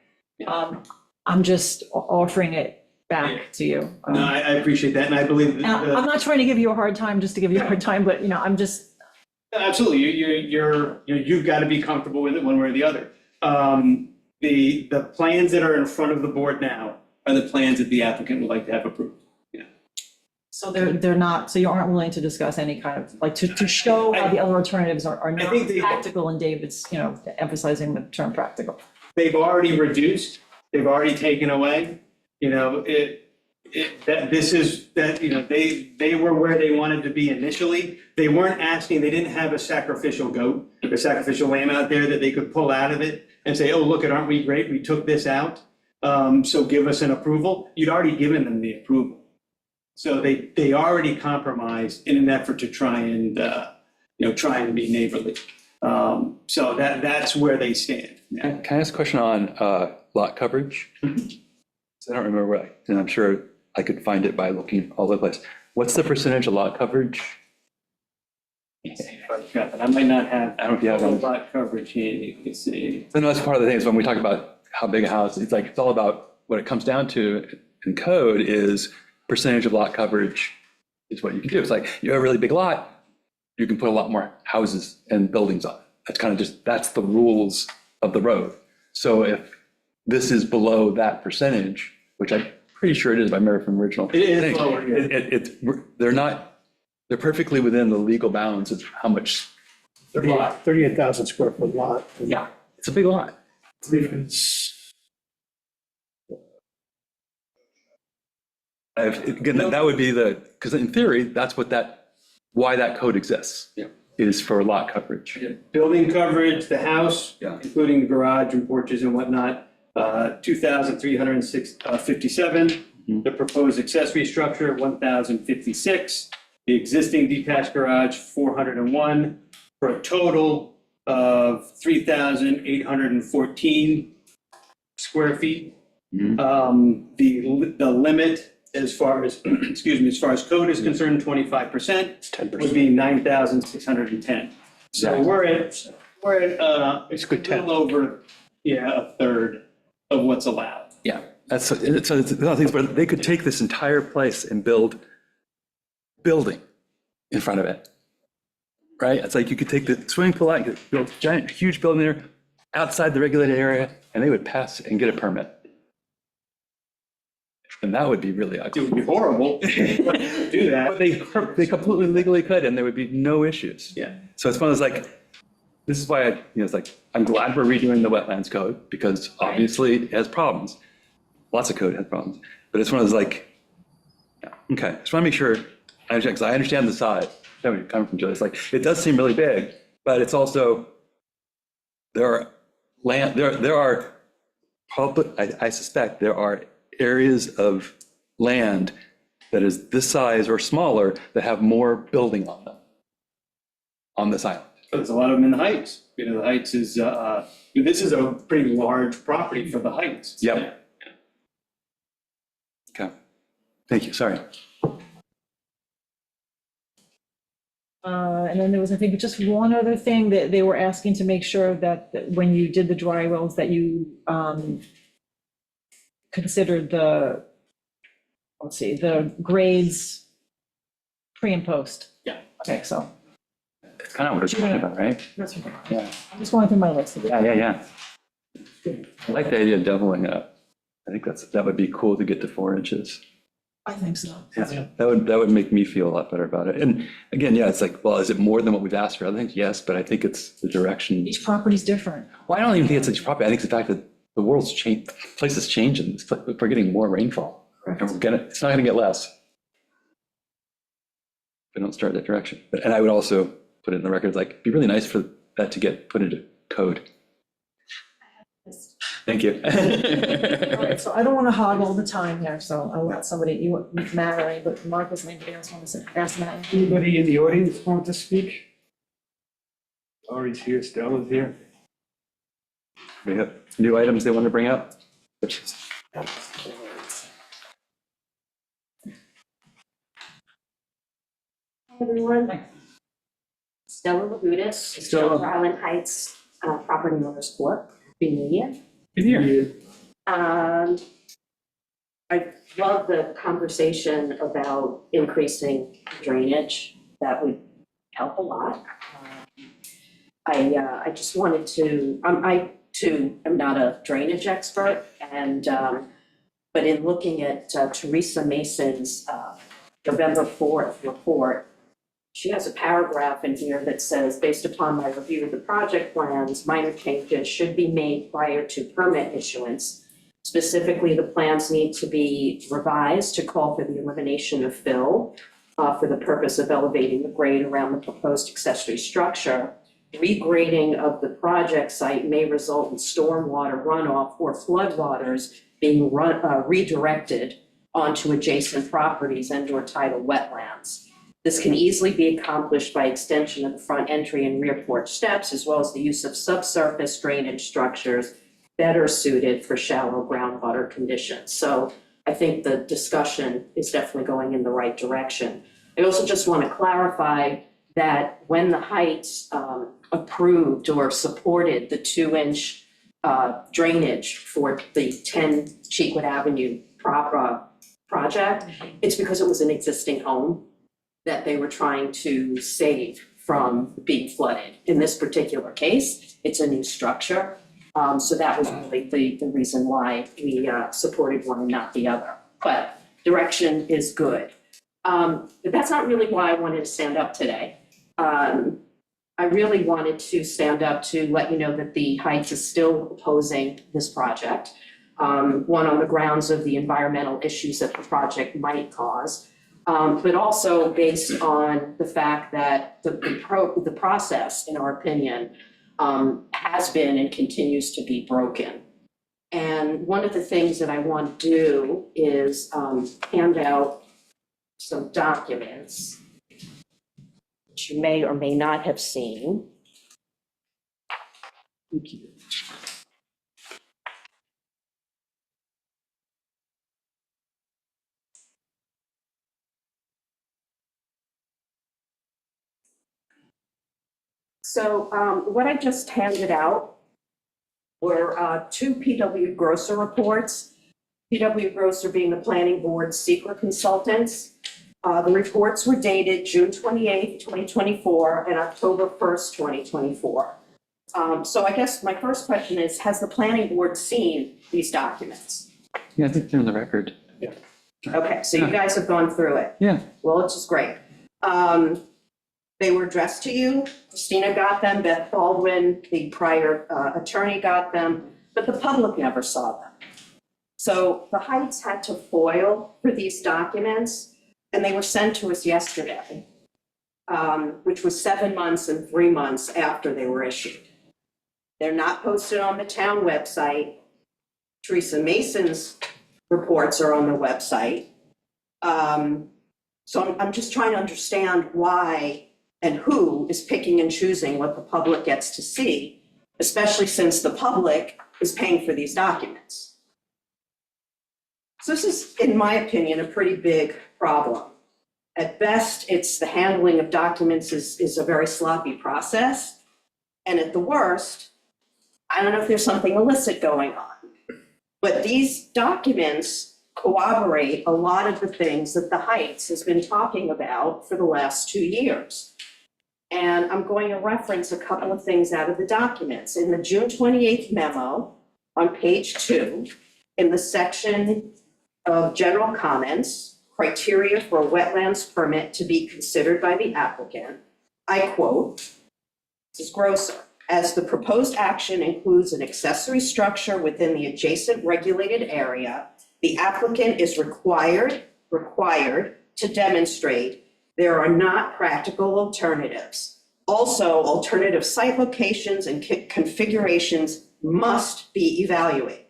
I'm just offering it back to you. No, I appreciate that, and I believe that. Now, I'm not trying to give you a hard time just to give you a hard time, but, you know, I'm just, Absolutely, you've got to be comfortable with it one way or the other. The plans that are in front of the board now are the plans that the applicant would like to have approved. so they're not, so you aren't willing to discuss any kind of, like, to show how the other alternatives are not think they- practical, and David's, you know, emphasizing the term practical. They've already reduced, they've already taken away, you know, they were where they wanted to be initially. They weren't asking, they didn't have a sacrificial goat or sacrificial lamb out there that they could pull out of it and say, oh, look, aren't we great? We took this out. So give us an approval. You'd already given them the approval. So they already compromised in an effort to try and be neighborly. So that's where they stand. Can I ask a question on lot coverage? I don't remember where, and I'm sure I could find it by looking all over the place. What's the percentage of lot coverage? I might not have. I don't know if you have one. Lot coverage here, you can see. I know that's part of the thing is when we talk about how big a house, it's like, it's all about what it comes down to in code is percentage of lot coverage is what you can do. It's like, you have a really big lot, you can put a lot more houses and buildings on it. That's kind of just, that's the rules of the road. So if this is below that percentage, which I'm pretty sure it is, if I remember from the original. It is thing, lower, yeah. They're perfectly within the legal bounds of how much. 38,000 square foot lot. Yeah, it's a big lot. It's- Again, that would be because in theory, that's why that code exists. Yeah. Is for lot coverage. Building coverage, the house, Yeah. including the garage and porches and whatnot, 2,357. The proposed accessory structure, 1,056. The existing detached garage, 401, for a total of 3,814 square feet. The limit as far as, as far as code is concerned, 25%. 10%. Would be 9,610. So we're at Basically a little over, a third of what's allowed. Yeah, so it's one of the things where they could take this entire place and build building in front of it, right? It's like you could take the swimming pool out, you could build a giant, huge building there outside the regulated area, and they would pass and get a permit. And that would be really It ugly. would be horrible to do that. But they completely legally could, and there would be no issues. Yeah. So it's one of those like, this is why it's like, I'm glad we're redoing the wetlands code because obviously it has problems. Lots of code has problems, but it's one of those like, yeah, okay, just want to make sure I understand, because I understand the size. Where you're coming from, Joe. It's like, it does seem really big, but it's also, there are public, I suspect there are areas of land that is this size or smaller that have more building on them on this island. There's a lot of them in the Heights. The Heights is, this is a pretty large property for the Heights. Yep. Okay, thank you, sorry. And then there was, I think, just one other thing that they were asking to make sure that when you did the dry wells, that you considered the, let's see, the grades pre and post. Yeah. Okay, so It's kind of what we're talking about, right? that's what Yeah. I'm just going through my list. Yeah. I like the idea of doubling it up. I think that would be cool to get to 4 inches. I think so. Yeah, that would make me feel a lot better about it. And again, yeah, it's like, well, is it more than what we've asked for? I think yes, but I think it's the direction. Each property's different. Well, I don't even think it's such a problem. I think it's the fact that the world's changed, places changing. It's like we're getting more rainfall, and it's not gonna get less. If we don't start that direction. And I would also put it in the record, like, it'd be really nice for that to get put into code. Thank you. All right, so I don't want to hog all the time here, so I'll let somebody, Matt or anybody, Marcus, anybody else want to ask Matt? Anybody in the audience want to speak? Lori's here, Stella's here. We have new items they want to bring up? Everyone. Stella Lagudas, Stella. Shelter Island Heights, Property Owners Court, Happy New Year. Good here. I love the conversation about increasing drainage. That would help a lot. I just wanted to, I too am not a drainage expert, and, but in looking at Teresa Mason's November 4th report, she has a paragraph in here that says, based upon my review of the project plans, minor changes should be made prior to permit issuance. Specifically, the plans need to be revised to call for the elimination of fill for the purpose of elevating the grade around the proposed accessory structure. Regrading of the project site may result in stormwater runoff or floodwaters being redirected onto adjacent properties and/or tidal wetlands. This can easily be accomplished by extension of the front entry and rear porch steps, as well as the use of subsurface drainage structures better suited for shallow groundwater conditions. So I think the discussion is definitely going in the right direction. I also just want to clarify that when the Heights approved or supported the 2-inch drainage for the 10 Cheekwood Avenue project, it's because it was an existing home that they were trying to save from being flooded. In this particular case, it's a new structure. So that was really the reason why we supported one and not the other. But direction is good. But that's not really why I wanted to stand up today. I really wanted to stand up to let you know that the Heights is still opposing this project. One, on the grounds of the environmental issues that the project might cause, but also based on the fact that the process, in our opinion, has been and continues to be broken. And one of the things that I want to do is hand out some documents which you may or may not have seen. Thank you. So what I just handed out were 2 PW Grosser reports. PW Grosser being the planning board's secret consultants. The reports were dated June 28th, 2024 and October 1st, 2024. So I guess my first question is, has the planning board seen these documents? Yeah, I think they're in the record. Okay, so you guys have gone through it. Yeah. Well, which is great. They were addressed to you. Christina got them, Beth Baldwin, the prior attorney got them, but the public never saw them. So the Heights had to foil for these documents, and they were sent to us yesterday, which was 7 months and 3 months after they were issued. They're not posted on the town website. Teresa Mason's reports are on the website. So I'm just trying to understand why and who is picking and choosing what the public gets to see, especially since the public is paying for these documents. So this is, in my opinion, a pretty big problem. At best, it's the handling of documents is a very sloppy process. And at the worst, I don't know if there's something illicit going on. But these documents corroborate a lot of the things that the Heights has been talking about for the last 2 years. And I'm going to reference a couple of things out of the documents. In the June 28th memo on page 2, in the section of general comments, criteria for a wetlands permit to be considered by the applicant, I quote, this is Grosser, as the proposed action includes an accessory structure within the adjacent regulated area, the applicant is required to demonstrate there are not practical alternatives. Also, alternative site locations and configurations must be evaluated.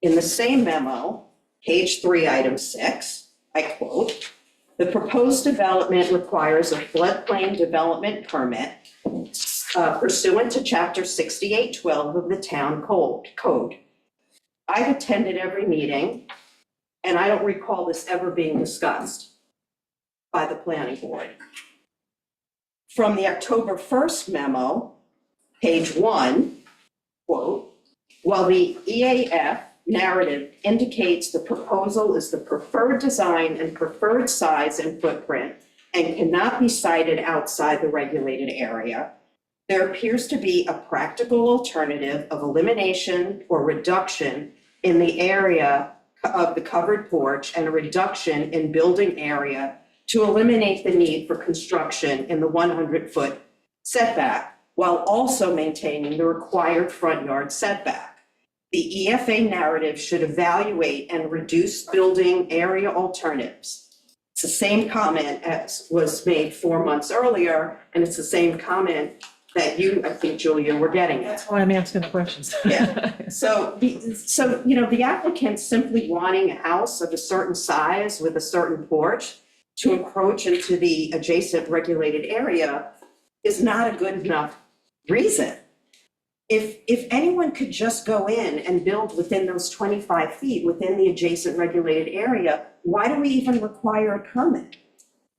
In the same memo, page 3, item 6, I quote, the proposed development requires a floodplain development permit pursuant to chapter 6812 of the town code. I've attended every meeting, and I don't recall this ever being discussed by the planning board. From the October 1st memo, page 1, quote, while the EAF narrative indicates the proposal is the preferred design and preferred size and footprint and cannot be sited outside the regulated area, there appears to be a practical alternative of elimination or reduction in the area of the covered porch and a reduction in building area to eliminate the need for construction in the 100-foot setback, while also maintaining the required front yard setback. The EFA narrative should evaluate and reduce building area alternatives. It's the same comment as was made 4 months earlier, and it's the same comment that you, I think, Julia, were getting at. That's why I'm asking the questions. Yeah. So the applicant simply wanting a house of a certain size with a certain porch to encroach into the adjacent regulated area is not a good enough reason. If anyone could just go in and build within those 25 feet within the adjacent regulated area, why do we even require a permit?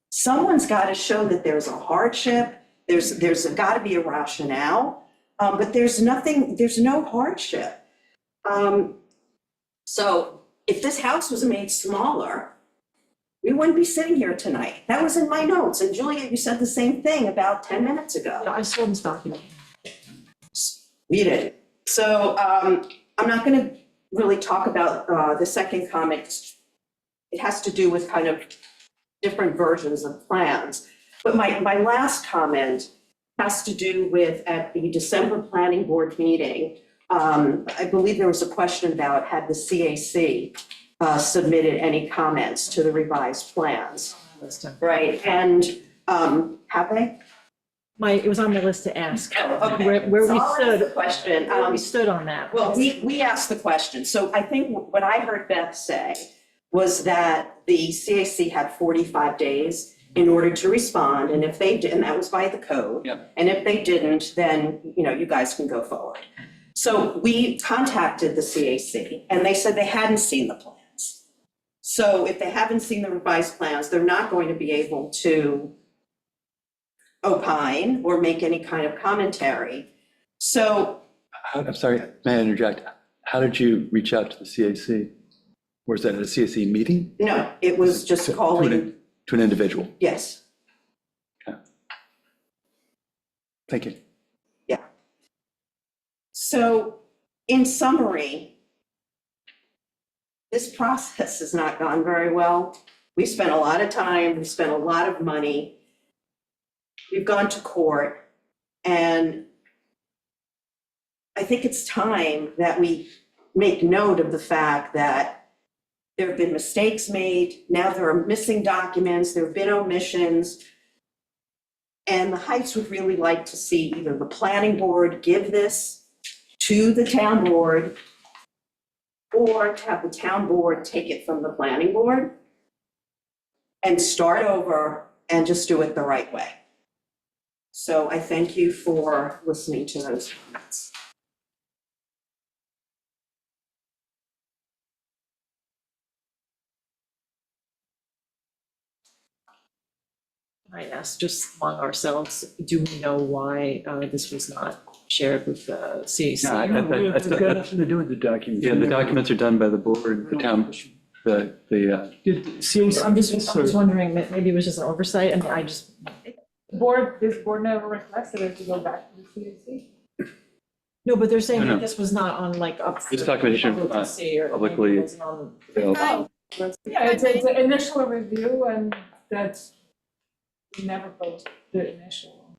Someone's got to show that there's a hardship, there's got to be a rationale, but there's no hardship. So if this house was made smaller, we wouldn't be sitting here tonight. That was in my notes. And Julia, you said the same thing about 10 minutes ago. I saw this document. You did. So I'm not going to really talk about the second comment. It has to do with kind of different versions of plans. But my last comment has to do with at the December Planning Board meeting, I believe there was a question about had the CAC submitted any comments to the revised plans, right? And have they? It was on my list to ask. Oh, okay. Where we So I'll ask the stood, question. where we stood on that. Well, we asked the question. So I think what I heard Beth say was that the CAC had 45 days in order to respond, and if they did, and that was by the code. Yeah. And if they didn't, then, you guys can go forward. So we contacted the CAC, and they said they hadn't seen the plans. So if they haven't seen the revised plans, they're not going to be able to opine or make any kind of commentary. So I'm sorry, may I interject? How did you reach out to the CAC? Was that at a CAC meeting? no, it was just calling, To an individual? yes. Thank you. So in summary, this process has not gone very well. We've spent a lot of time, we've spent a lot of money. We've gone to court, and I think it's time that we make note of the fact that there have been mistakes made. Now there are missing documents, there have been omissions. And the Heights would really like to see either the planning board give this to the town board or to have the town board take it from the planning board and start over and just do it the right way. So I thank you for listening to those comments. I asked just among ourselves, do we know why this was not shared with the CAC? Yeah, It's got nothing to do with the document. Yeah, the documents are done by the board, the town, the, Did CAC? I'm just wondering, maybe it was just an oversight, and I just, This board never requested it to go back to the CAC. no, but they're saying No, no. that this was not on like up. This documentation, public to see, or publicly it wasn't on- available. Yeah, it's an initial review and that's, we never posted the initial.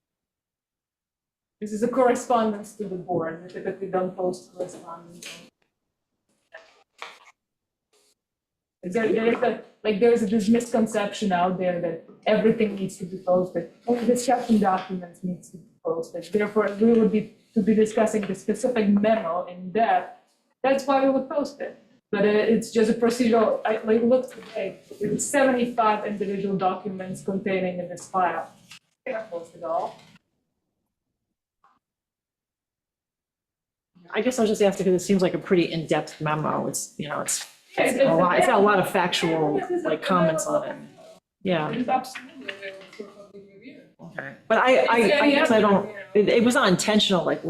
This is a correspondence to the board, we typically don't post correspondence. There's this misconception out there that everything needs to be posted, only discussion documents needs to be posted. Therefore, we would be to be discussing the specific memo in depth, that's why we would post it. But it's just a procedural, I looked today, there's 75 individual documents containing in this file. Can't post it all. I guess I was just asking because it seems like a pretty in-depth memo. It's, it's got a lot of factual, like, comments on it. Yeah. It's absolutely available for public review. Okay. But I guess I don't, it was not intentional, like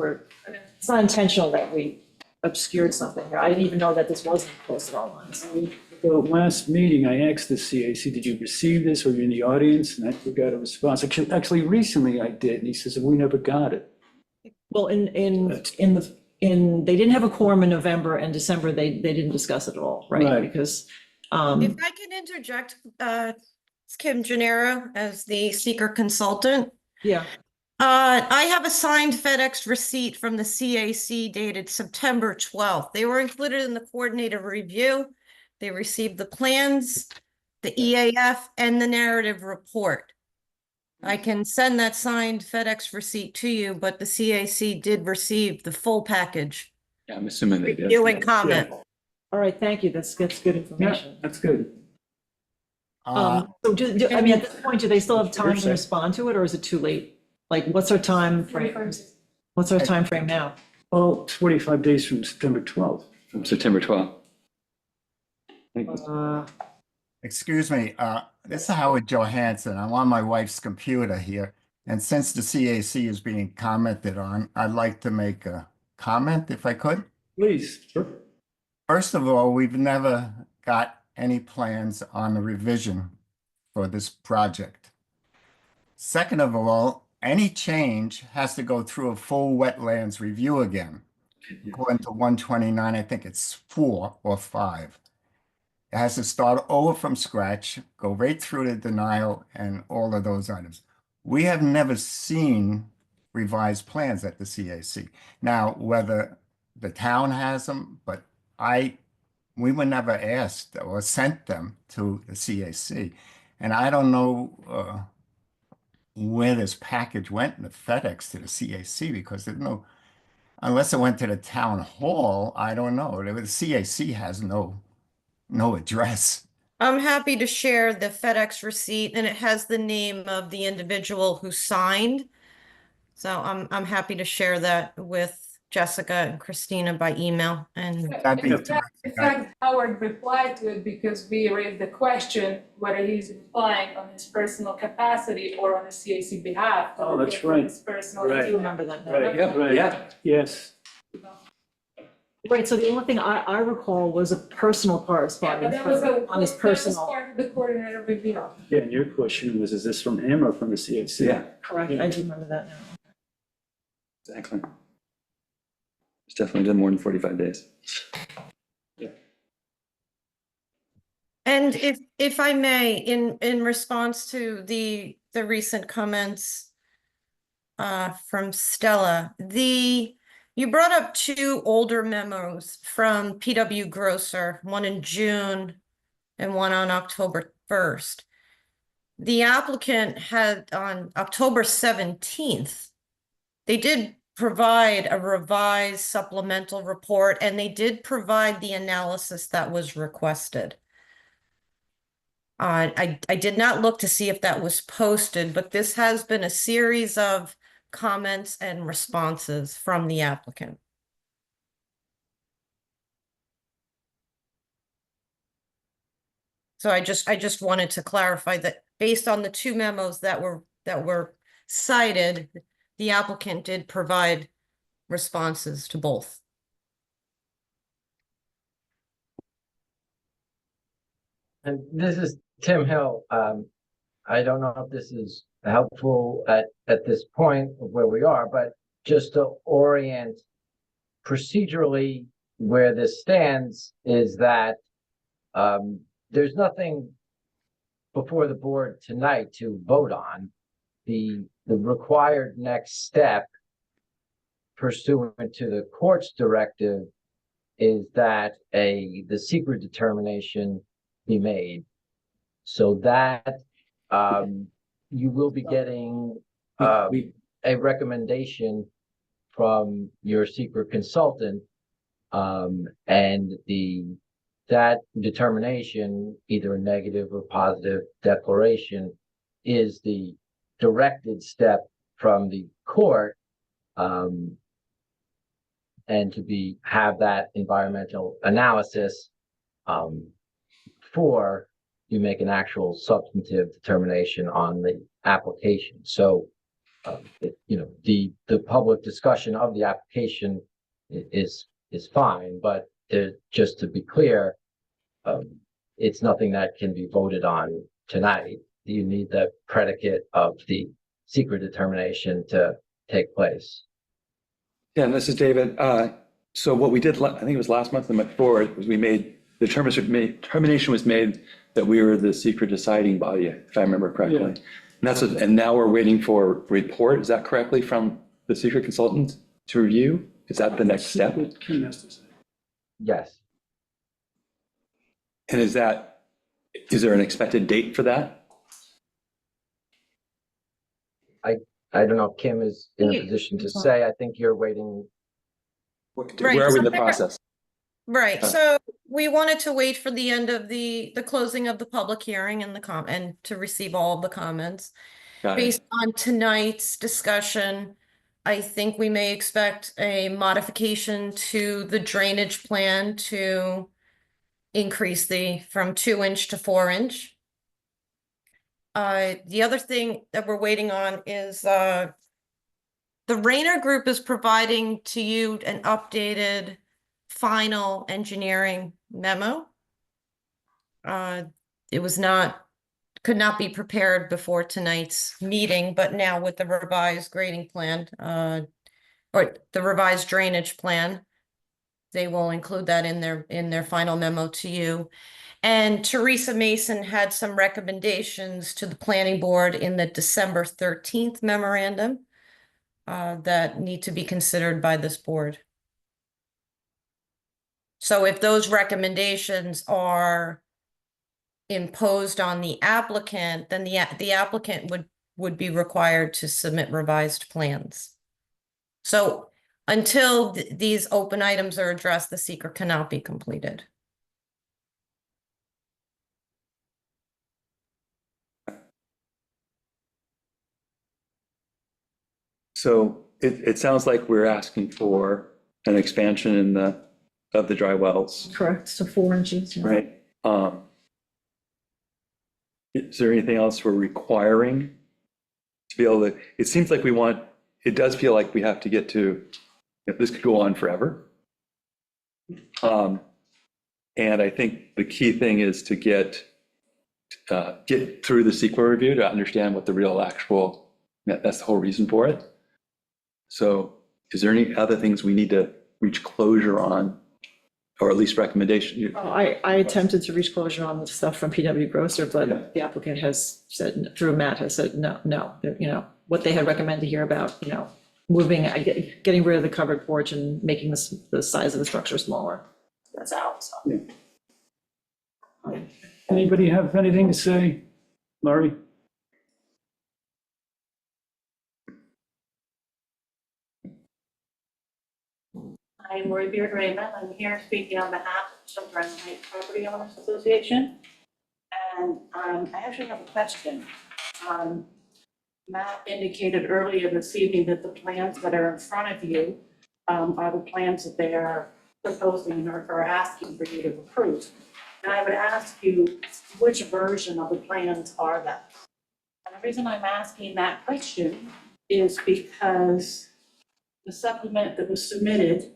it's not intentional that we obscured something here. I didn't even know that this wasn't posted online. So. The last meeting, I asked the CAC, did you receive this, or were you in the audience? And I got a response. Actually, recently I did, and he says, we never got it. Well, they didn't have a quorum in November and December, they didn't discuss it at all, right? Right. Because, If I can interject, it's Kim Gennaro as the seeker consultant. yeah, I have a signed FedEx receipt from the CAC dated September 12th. They were included in the coordinated review. They received the plans, the EAF, and the narrative report. I can send that signed FedEx receipt to you, but the CAC did receive the full package. Yeah, I'm assuming they did. Review and comment. all right, thank you, that's good Yeah, information. that's good. So I mean, at this point, do they still have time to respond to it, or is it too late? Like, what's our time frame? What's our time frame now? Well, 45 days from September 12th. From September 12th. Excuse me, this is Howard Johansson. I'm on my wife's computer here. And since the CAC is being commented on, I'd like to make a comment if I could. Please. Sure. First of all, we've never got any plans on the revision for this project. Second of all, any change has to go through a full wetlands review again. According to 129, I think it's 4 or 5. It has to start over from scratch, go right through the denial and all of those items. We have never seen revised plans at the CAC. Now, whether the town has them, but we were never asked or sent them to the CAC. And I don't know where this package went in the FedEx to the CAC, because there's no, unless it went to the town hall, I don't know. The CAC has no address. I'm happy to share the FedEx receipt, and it has the name of the individual who signed. So I'm happy to share that with Jessica and Christina by email. And That'd be In fact, Howard replied to it because we raised the question whether he's replying on his personal capacity or on the CAC behalf. Oh, that's For right. his personal Right. I do email. remember that now. Right, Yeah, right. yeah. Yes. Right, so the only thing I recall was a personal Yeah, but correspondence that was on his that was personal. part of the coordinator review. Yeah, and your question was, is this from him or from the CAC? Yeah, Correct, I do remember that now. exactly. It's definitely done more than 45 days. And if I may, in response to the recent comments from Stella, you brought up 2 older memos from PW Grosser, one in June and one on October 1st. The applicant had on October 17th, they did provide a revised supplemental report, and they did provide the analysis that was requested. I did not look to see if that was posted, but this has been a series of comments and responses from the applicant. So I just wanted to clarify that based on the two memos that were cited, the applicant did provide responses to both. And this is Tim Hill. I don't know if this is helpful at this point of where we are, but just to orient procedurally where this stands is that there's nothing before the board tonight to vote on. The required next step pursuant to the court's directive is that the secret determination be made. So that you will be getting a recommendation from your secret consultant, and that determination, either a negative or positive declaration, is the directed step from the court, and to have that environmental analysis before you make an actual substantive determination on the application. So, the public discussion of the application is fine, but just to be clear, it's nothing that can be voted on tonight. You need the predicate of the secret determination to take place. Yeah, and this is David. So what we did, I think it was last month and the month before, was we made, the determination was made that we were the secret deciding body, if I remember correctly. Yeah. And now we're waiting for a report, is that correctly, from the secret consultant to review? Is that the next step? What Kim has to say. Yes. And is there an expected date for that? I don't know if Kim is in a position to say. I think you're waiting. Right, Where are we in so the process? Right, so we wanted to wait for the end of the closing of the public hearing and and to receive all of the comments. Got it. Based on tonight's discussion, I think we may expect a modification to the drainage plan to increase from 2-inch to 4-inch. The other thing that we're waiting on is the Rayner Group is providing to you an updated final engineering memo. It could not be prepared before tonight's meeting, but now with the revised grading plan, or the revised drainage plan, they will include that in their final memo to you. And Teresa Mason had some recommendations to the planning board in the December 13th memorandum that need to be considered by this board. So if those recommendations are imposed on the applicant, then the applicant would be required to submit revised plans. So until these open items are addressed, the seeker cannot be completed. So it sounds like we're asking for an expansion of the dry wells, Correct, so 4 inches. Yeah. right? Is there anything else we're requiring to be able to, it seems like it does feel like we have to get to, this could go on forever. And I think the key thing is to get through the CEQA review to understand what the real actual, that's the whole reason for it. So is there any other things we need to reach closure on, or at least recommendation? I attempted to reach closure on the stuff from PW Grosser, but Yeah. the applicant has said, through Matt, has said, no, what they had recommended here about, moving, getting rid of the covered porch and making the size of the structure smaller. That's out, so. Anybody have anything to say? Laurie? I'm Lori Beard Raymond. I'm here speaking on behalf of Children Heights Property Owners Association. And I actually have a question. Matt indicated earlier this evening that the plans that are in front of you are the plans that they are proposing or asking for you to approve. And I would ask you, which version of the plans are that? The reason I'm asking that question is because the supplement that was submitted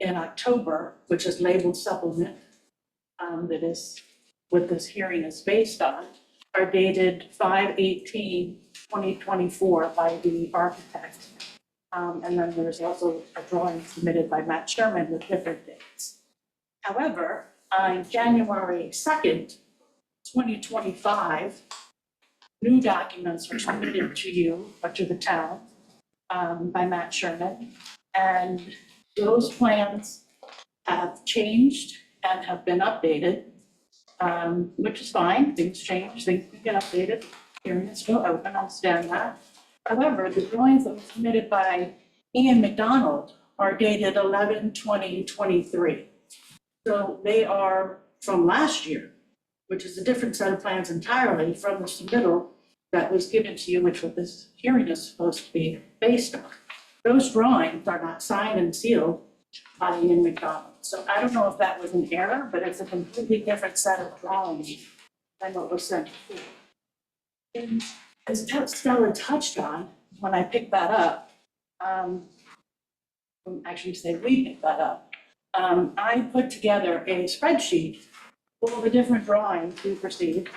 in October, which is labeled supplement, that is what this hearing is based on, are dated 5/18/2024 by the architect. And then there's also a drawing submitted by Matt Sherman with different dates. However, on January 2nd, 2025, new documents were submitted to you, or to the town, by Matt Sherman. And those plans have changed and have been updated, which is fine. Things change, things can get updated. Hearing is still open, I understand that. However, the drawings that were submitted by Ian McDonald are dated 11/20/23. So they are from last year, which is a different set of plans entirely from the submittal that was given to you, which what this hearing is supposed to be based on. Those drawings are not signed and sealed by Ian McDonald. So I don't know if that was an error, but it's a completely different set of drawings than what was sent before. And as Stella touched on, when I picked that up, actually say we picked that up, I put together a spreadsheet with all the different drawings we received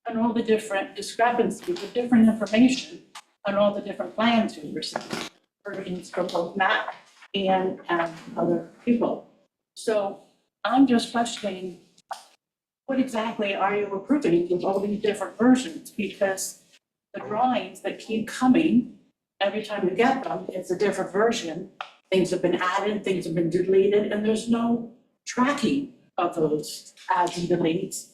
and all the different discrepancies with different information on all the different plans we received, versions from both Matt and other people. So I'm just questioning, what exactly are you approving with all these different versions? Because the drawings that keep coming, every time you get them, it's a different version. Things have been added, things have been deleted, and there's no tracking of those adds and deletes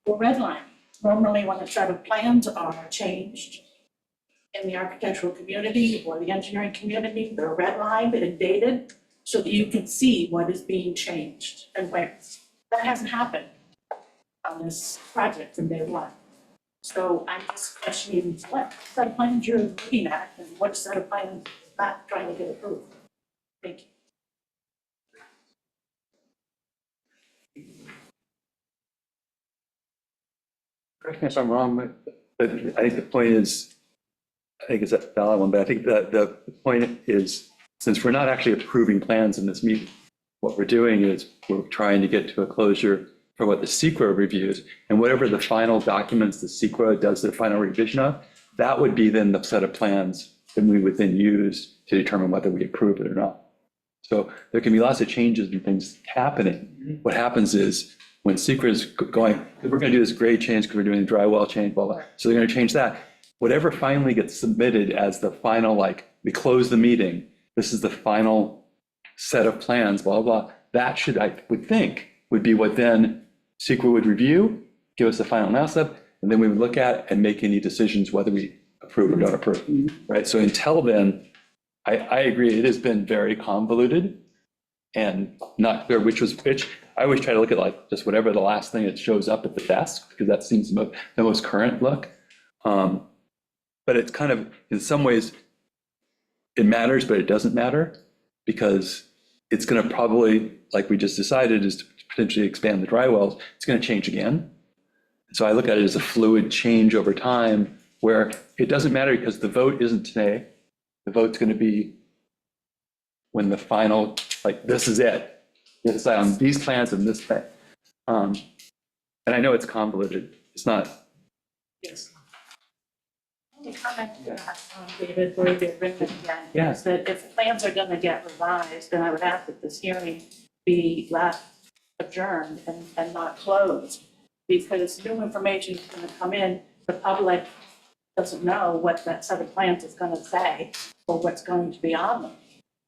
or redlining. Normally, when a set of plans are changed in the architectural community or the engineering community, they're redlined and dated so that you can see what is being changed and where. That hasn't happened on this project from day one. So I'm just questioning what set of plans you're looking at and what set of plans is not trying to get approved. Thank you. Correct me if I'm wrong, but I think the point is, I think it's a valid one, but I think the point is, since we're not actually approving plans in this meeting, what we're doing is we're trying to get to a closure for what the SEQRA reviews, and whatever the final documents the SEQRA does the final revision of, that would be then the set of plans that we would then use to determine whether we approve it or not. So there can be lots of changes and things happening. What happens is when SEQRA is going, we're going to do this grade change because we're doing the drywall change, blah, blah. So they're going to change that. Whatever finally gets submitted as the final, like we close the meeting, this is the final set of plans, blah, blah, blah. That should, I would think, would be what then SEQRA would review, give us the final analysis, and then we would look at and make any decisions whether we approve or don't approve, right? So until then, I agree, it has been very convoluted and not clear which was which. I always try to look at like just whatever the last thing that shows up at the desk, because that seems the most current look. But it's kind of, in some ways, it matters, but it doesn't matter, because it's going to probably, like we just decided, is to potentially expand the dry wells. It's going to change again. So I look at it as a fluid change over time, where it doesn't matter because the vote isn't today. The vote's going to be when the final, like, this is it. You decide on these plans and this thing. And I know it's convoluted. It's not. Yes. The comment David, where you're bringing it again, Yeah. is that if plans are gonna get revised, then I would ask that this hearing be left adjourned and not closed. Because new information is gonna come in, the public doesn't know what that set of plans is gonna say or what's going to be on them.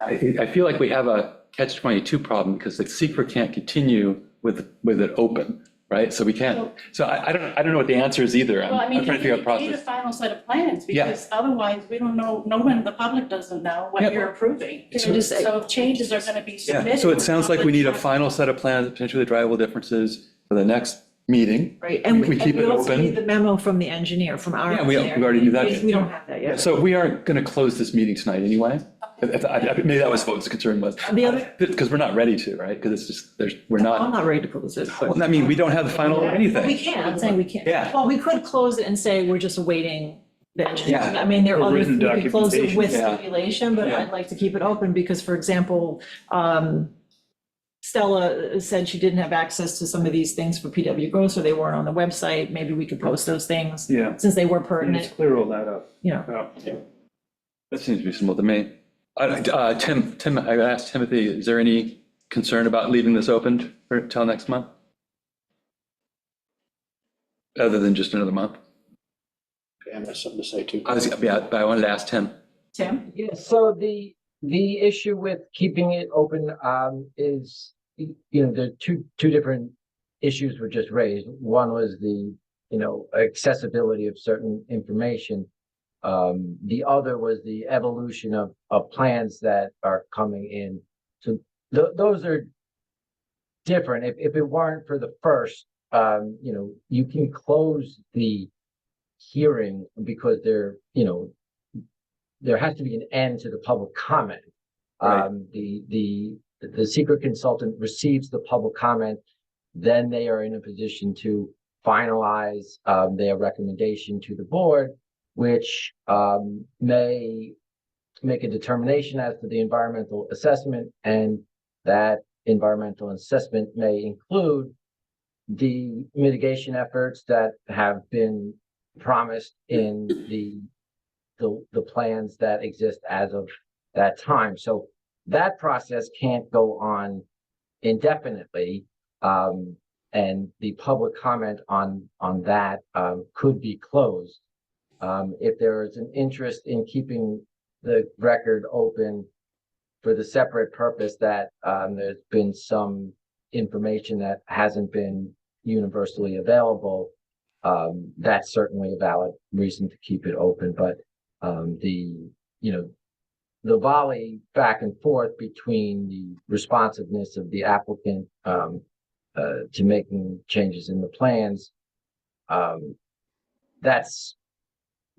I feel like we have a catch-22 problem because the SEQRA can't continue with it open, right? So we can't. So I don't know what the answer is either. Well, I mean, I'm trying to figure out the you need a process. final set of plans, Yeah. because otherwise we don't know, no one, the public doesn't know what Yeah. you're approving. Can I just say- So if changes are gonna be Yeah. submitted. So it sounds like we need a public- final set of plans, potentially the drywall differences for the next meeting. Right, and We keep and it we also open. need the memo from the engineer, from our Yeah, we engineer. already knew that. We don't have that yet. So we aren't going to close this meeting tonight anyway. Okay. Maybe that was what the concern was. The other- Because we're not ready to, right? Because it's just, we're I'm not, not ready to close it, but well, I mean, we don't have the final anything. we can, I'm saying we can't. Yeah. Well, we could close it and say we're just awaiting the engineer. Yeah. I mean, there are Or other, written we could close it with documentation. Yeah. stipulation, but Yeah. I'd like to keep it open because, for example, Stella said she didn't have access to some of these things for PW Gross, or they weren't on the website. Maybe we could post those things Yeah. since they were Let's pertinent, clear all that up. you know. That seems reasonable to me. Tim, I asked Timothy, is there any concern about leaving this open till next month? Other than just another month? Pam has something to say too. But I wanted to ask Tim. Tim? Yeah, so the issue with keeping it open is, the two different issues were just raised. One was the, accessibility of certain information. The other was the evolution of plans that are coming in. So those are different. If it weren't for the first, you can close the hearing because there has to be an end to the public comment. Right. The secret consultant receives the public comment, then they are in a position to finalize their recommendation to the board, which may make a determination as to the environmental assessment, and that environmental assessment may include the mitigation efforts that have been promised in the plans that exist as of that time. So that process can't go on indefinitely. And the public comment on that could be closed. If there is an interest in keeping the record open for the separate purpose that there's been some information that hasn't been universally available, that's certainly a valid reason to keep it open. But the volley back and forth between the responsiveness of the applicant to making changes in the plans, that's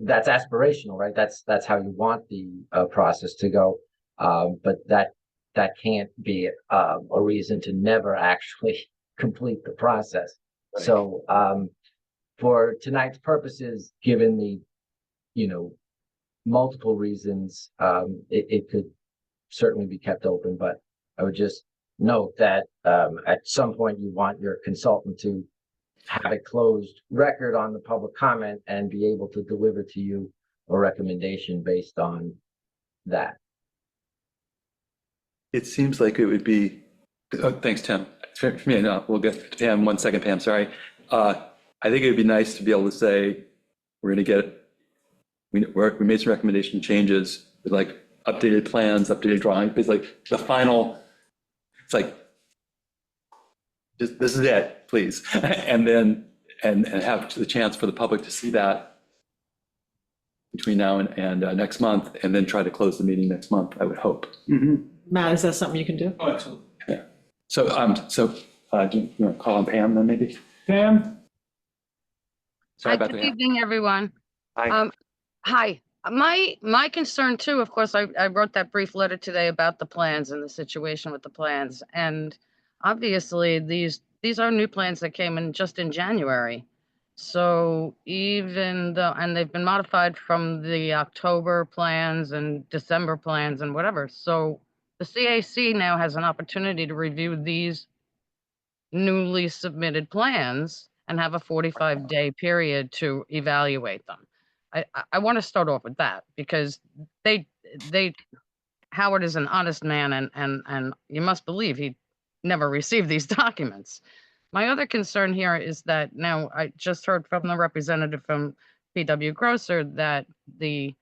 aspirational, right? That's how you want the process to go. But that can't be a reason to never actually complete the process. Right. So for tonight's purposes, given the multiple reasons, it could certainly be kept open, but I would just note that at some point you want your consultant to have a closed record on the public comment and be able to deliver to you a recommendation based on that. It seems like it would be, thanks, Tim. For me, no, we'll get to Pam, 1 second, Pam, sorry. I think it'd be nice to be able to say, we're gonna get, we made some recommendation changes with like updated plans, updated drawings, but it's like the final, it's like, just, this is it, please. And then, and have the chance for the public to see that between now and next month, and then try to close the meeting next month, I would hope. Mhm. Matt, is that something you can do? Oh, absolutely. Yeah. So, do you want to call on Pam then maybe? Pam? Sorry about Good that. evening, everyone. Hi. Hi. My concern too, of course, I wrote that brief letter today about the plans and the situation with the plans. And obviously these are new plans that came in just in January. So even though, and they've been modified from the October plans and December plans and whatever. So the CAC now has an opportunity to review these newly submitted plans and have a 45-day period to evaluate them. I want to start off with that because Howard is an honest man and you must believe he never received these documents. My other concern here is that now I just heard from the representative from PW Grosser that the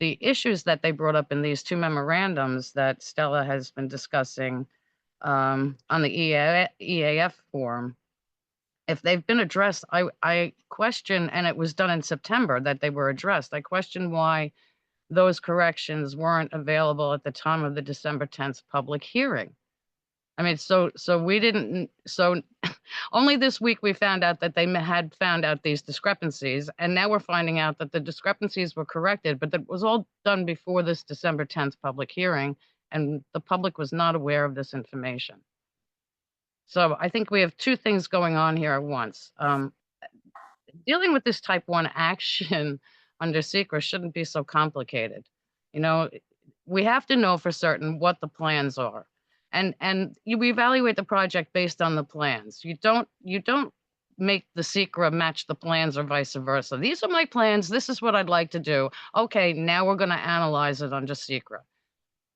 issues that they brought up in these two memorandums that Stella has been discussing on the EAF form, if they've been addressed, I question, and it was done in September that they were addressed. I question why those corrections weren't available at the time of the December 10th public hearing. I mean, so we didn't, so only this week we found out that they had found out these discrepancies, and now we're finding out that the discrepancies were corrected, but that was all done before this December 10th public hearing, and the public was not aware of this information. So I think we have two things going on here at once. Dealing with this type 1 action under secret shouldn't be so complicated. You know, we have to know for certain what the plans are. And we evaluate the project based on the plans. You don't make the secret match the plans or vice versa. These are my plans. This is what I'd like to do. Okay, now we're going to analyze it under secret.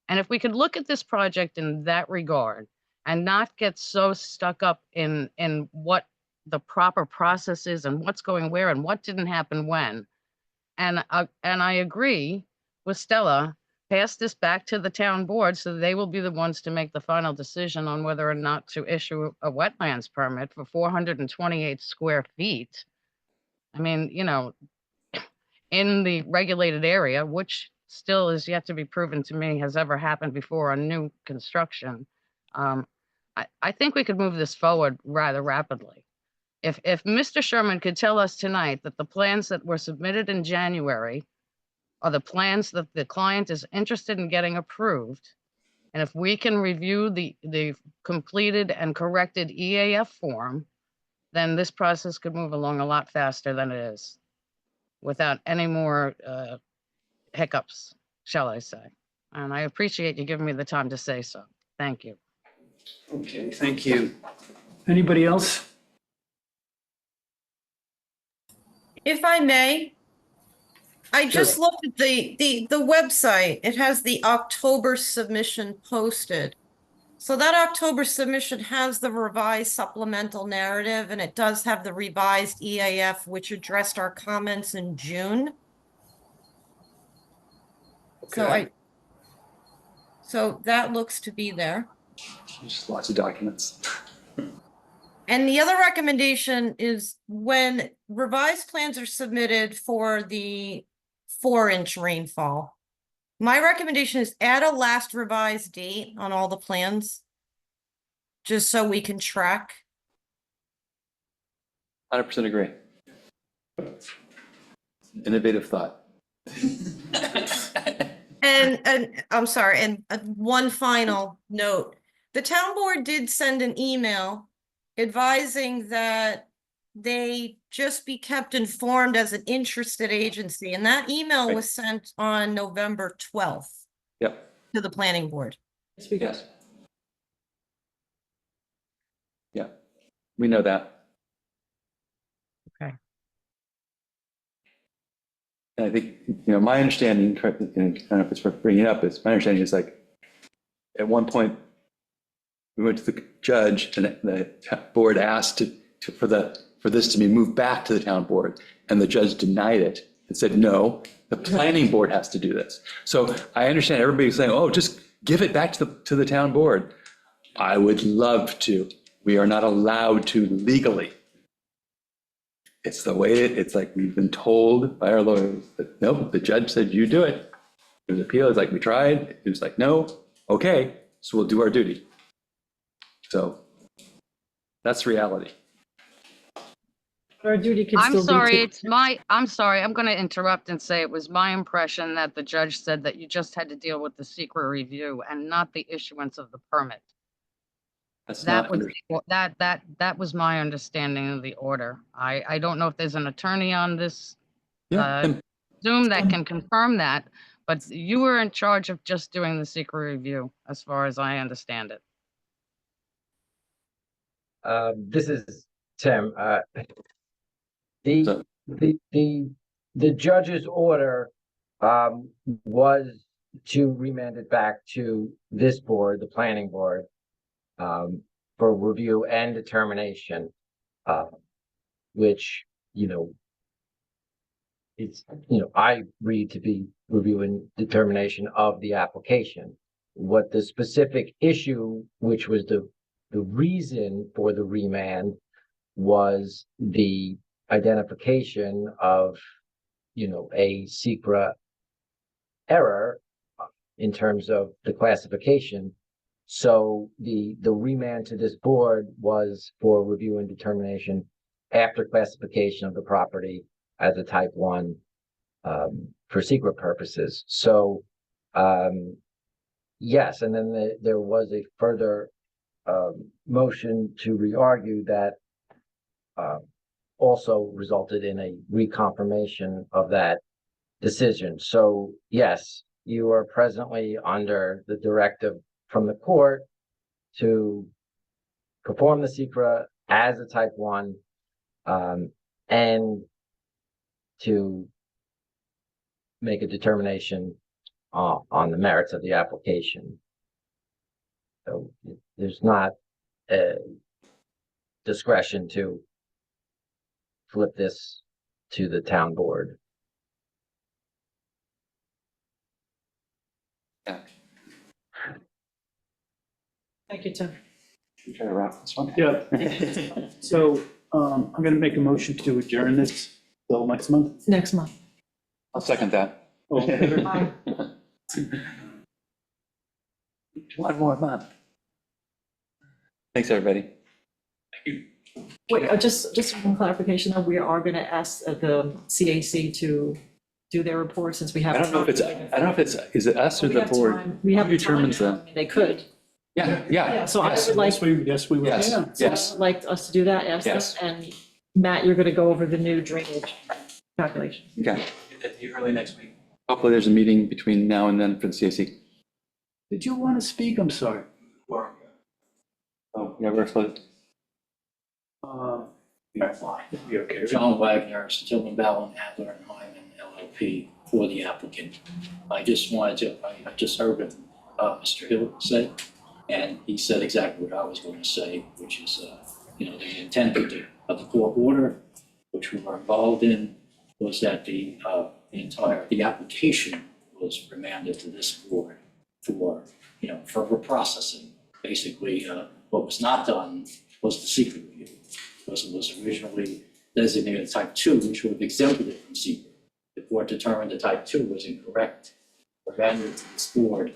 And if we could look at this project in that regard and not get so stuck up in what the proper process is and what's going where and what didn't happen when. And I agree with Stella, pass this back to the town board so they will be the ones to make the final decision on whether or not to issue a wetlands permit for 428 square feet. I mean, you know, in the regulated area, which still is yet to be proven to me has ever happened before on new construction. I think we could move this forward rather rapidly. If Mr. Sherman could tell us tonight that the plans that were submitted in January are the plans that the client is interested in getting approved, and if we can review the completed and corrected EAF form, then this process could move along a lot faster than it is, without any more hiccups, shall I say. And I appreciate you giving me the time to say so. Thank you. Okay, thank you. Anybody else? If I may, I just looked at the website. It has the October submission posted. So that October submission has the revised supplemental narrative, and it does have the revised EAF, which addressed our comments in June. So that looks to be there. Just lots of documents. And the other recommendation is when revised plans are submitted for the 4-inch rainfall, my recommendation is add a last revised date on all the plans, just so we can track. 100% agree. Innovative thought. And I'm sorry, and one final note. The town board did send an email advising that they just be kept informed as an interested agency, and that email was sent on November 12th Yep. to the planning board. Yes. Yeah, we know that. Okay. And I think, you know, my understanding, I don't know if it's worth bringing up, is my understanding is like, at one point, we went to the judge and the board asked for this to be moved back to the town board, and the judge denied it and said, no, the planning board has to do this. So I understand everybody's saying, oh, just give it back to the town board. I would love to. We are not allowed to legally. It's the way it's like we've been told by our lawyers that, nope, the judge said you do it. It was appeal. It's like we tried. It was like, no, okay, so we'll do our duty. So that's reality. Our duty can I'm still be sorry, to- I'm sorry, I'm going to interrupt and say it was my impression that the judge said that you just had to deal with the secret review and not the issuance of the permit. That's That not was that was my understanding of the order. I don't know if there's an attorney on this yeah. Zoom that can confirm that, but you were in charge of just doing the secret review, as far as I understand it. This is Tim. The judge's order was to remand it back to this board, the planning board, for review and determination, which, you know, it's, you know, I read to be review and determination of the application. What the specific issue, which was the reason for the remand, was the identification of, you know, a secret error in terms of the classification. So the remand to this board was for review and determination after classification of the property as a type 1 for secret purposes. So yes, and then there was a further motion to re-argue that also resulted in a reconfirmation of that decision. So yes, you are presently under the directive from the court to perform the secret as a type 1 and to make a determination on the merits of the application. So there's not a discretion to flip this to the town board. Yeah. Thank you, Tim. Should we try to wrap this one? Yeah. So I'm going to make a motion to adjourn this till next month. Next month. I'll second that. All in favor? Aye. One more month. Thanks, everybody. Wait, just one clarification, though, we are going to ask the CAC to do their report since we have. I don't know if it's, is it us or We the have board? time. We have Who determines time. that? I mean, they could. Yeah, Yeah, so I yes. would like, Yes, we will. Yes, so I yes. would like us to do that, ask them, Yes. and Matt, you're going to go over the new drainage calculation. Okay. Early next week. Hopefully there's a meeting between now and then for the CAC. Did you want to speak? I'm sorry. Oh, yeah, we're closed. You okay? John Wagner, Stillman Ballin, Adler and Hyman LLP for the applicant. I just wanted to, I just heard what Mr. Hill said, and he said exactly what I was going to say, which is, the intent of the court order, which we were involved in, was that the application was remanded to this board for, further processing. Basically, what was not done was the secret review, because it was originally designated type 2, which would have exempted it from secret. The court determined that type 2 was incorrect, remanded to this board.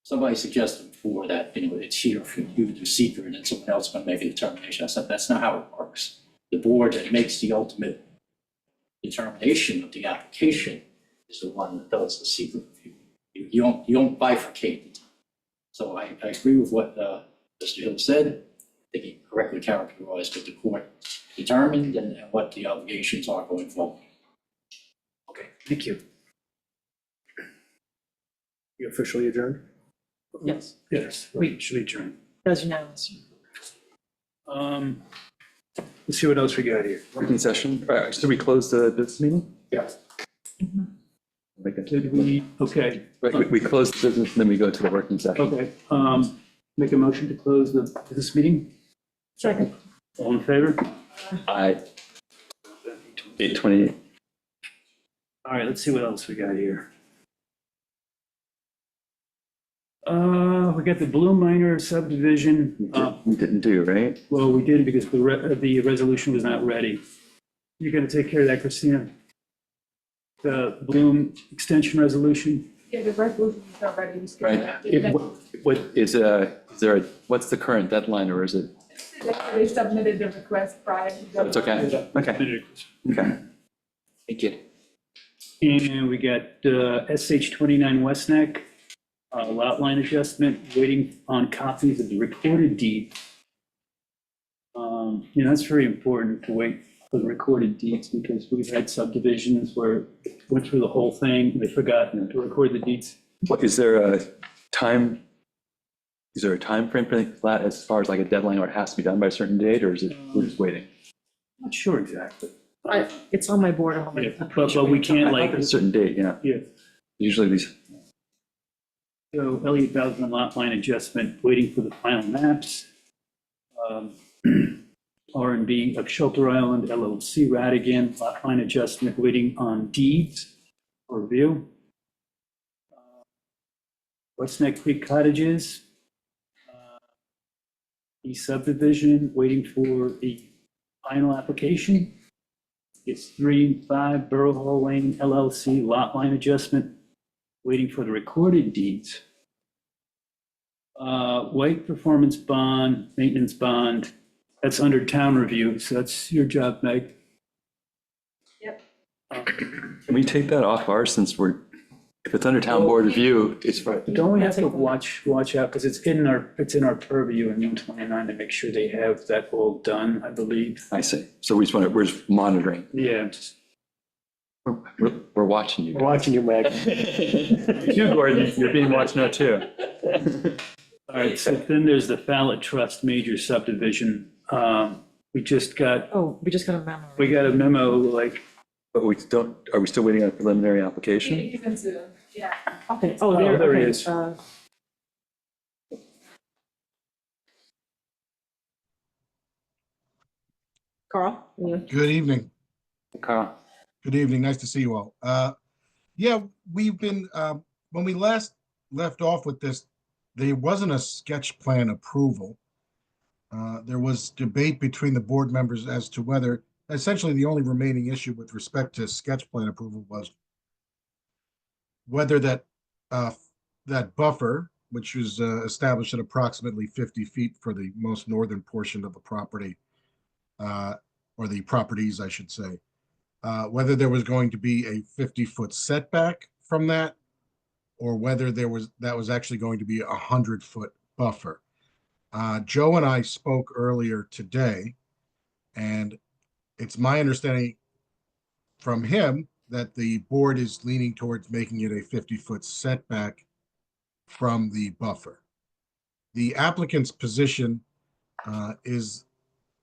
Somebody suggested before that, it's here for you to do secret and then someone else is going to make a determination. I said, that's not how it works. The board that makes the ultimate determination of the application is the one that does the secret review. You don't bifurcate it. So I agree with what Mr. Hill said. I think he correctly characterized what the court determined and what the obligations are going forward. Okay, thank you. You officially adjourned? Yes. Yes, we should adjourn. That's unanimous. Let's see what else we got here. Working session. Should we close the business meeting? Yeah. Make it- Did we, okay, Right, we close the business, then we go to the working session. okay. Make a motion to close this meeting? Second. All in favor? Aye. 8:28. All right, let's see what else we got here. We got the Blue Minor subdivision. We didn't do, right? Well, we did because the resolution was not ready. You're gonna take care of that, Christina? The Bloom extension resolution? Yeah, the resolution is already. Right. What is there what's the current deadline, or is it? They submitted the request prior to. the- It's okay. Okay. Okay. Thank you. And we got SH 29 West Neck, lot line adjustment, waiting on copies of the recorded deed. That's very important to wait for the recorded deeds because we've had subdivisions where it went through the whole thing, and they forgot to record the deeds. What is there a time? Is there a time frame for that as far as like a deadline, or it has to be done by a certain date, or is it we're just waiting? Not sure exactly. It's on my board. I'm Yeah, like- but we can't I thought like, there's a certain date, yeah. yeah. Usually these. So Elliott Bowden lot line adjustment, waiting for the final maps. R&B of Shelter Island LLC, Radigan, lot line adjustment, waiting on deeds for review. West Neck Creek Cottages. East subdivision, waiting for the final application. It's 3 and 5 Borough Hall Lane LLC, lot line adjustment, waiting for the recorded deeds. White performance bond, maintenance bond, that's under town review, so that's your job, Meg. Can we take that off ours since if it's under town board review, it's right. Don't we have to watch out, because it's in our purview in 129 to make sure they have that all done, I believe. I see. So we're just monitoring. Yeah, just. We're watching you. We're watching you, Meg. You, Gordon, you're being watched now too. All right, so then there's the Fallet Trust major subdivision. We just got Oh, we just got a memo. We got a memo, like, But are we still waiting on a preliminary application? You can see them, yeah. Okay, Oh, there it okay, is. Carl? Good evening. Carl. Good evening. Nice to see you all. Yeah, we've been, when we last left off with this, there wasn't a sketch plan approval. There was debate between the board members as to whether, essentially the only remaining issue with respect to sketch plan approval was whether that buffer, which was established at approximately 50 feet for the most northern portion of the property, or the properties, I should say, whether there was going to be a 50-foot setback from that, or whether that was actually going to be a 100-foot buffer. Joe and I spoke earlier today, and it's my understanding from him that the board is leaning towards making it a 50-foot setback from the buffer. The applicant's position is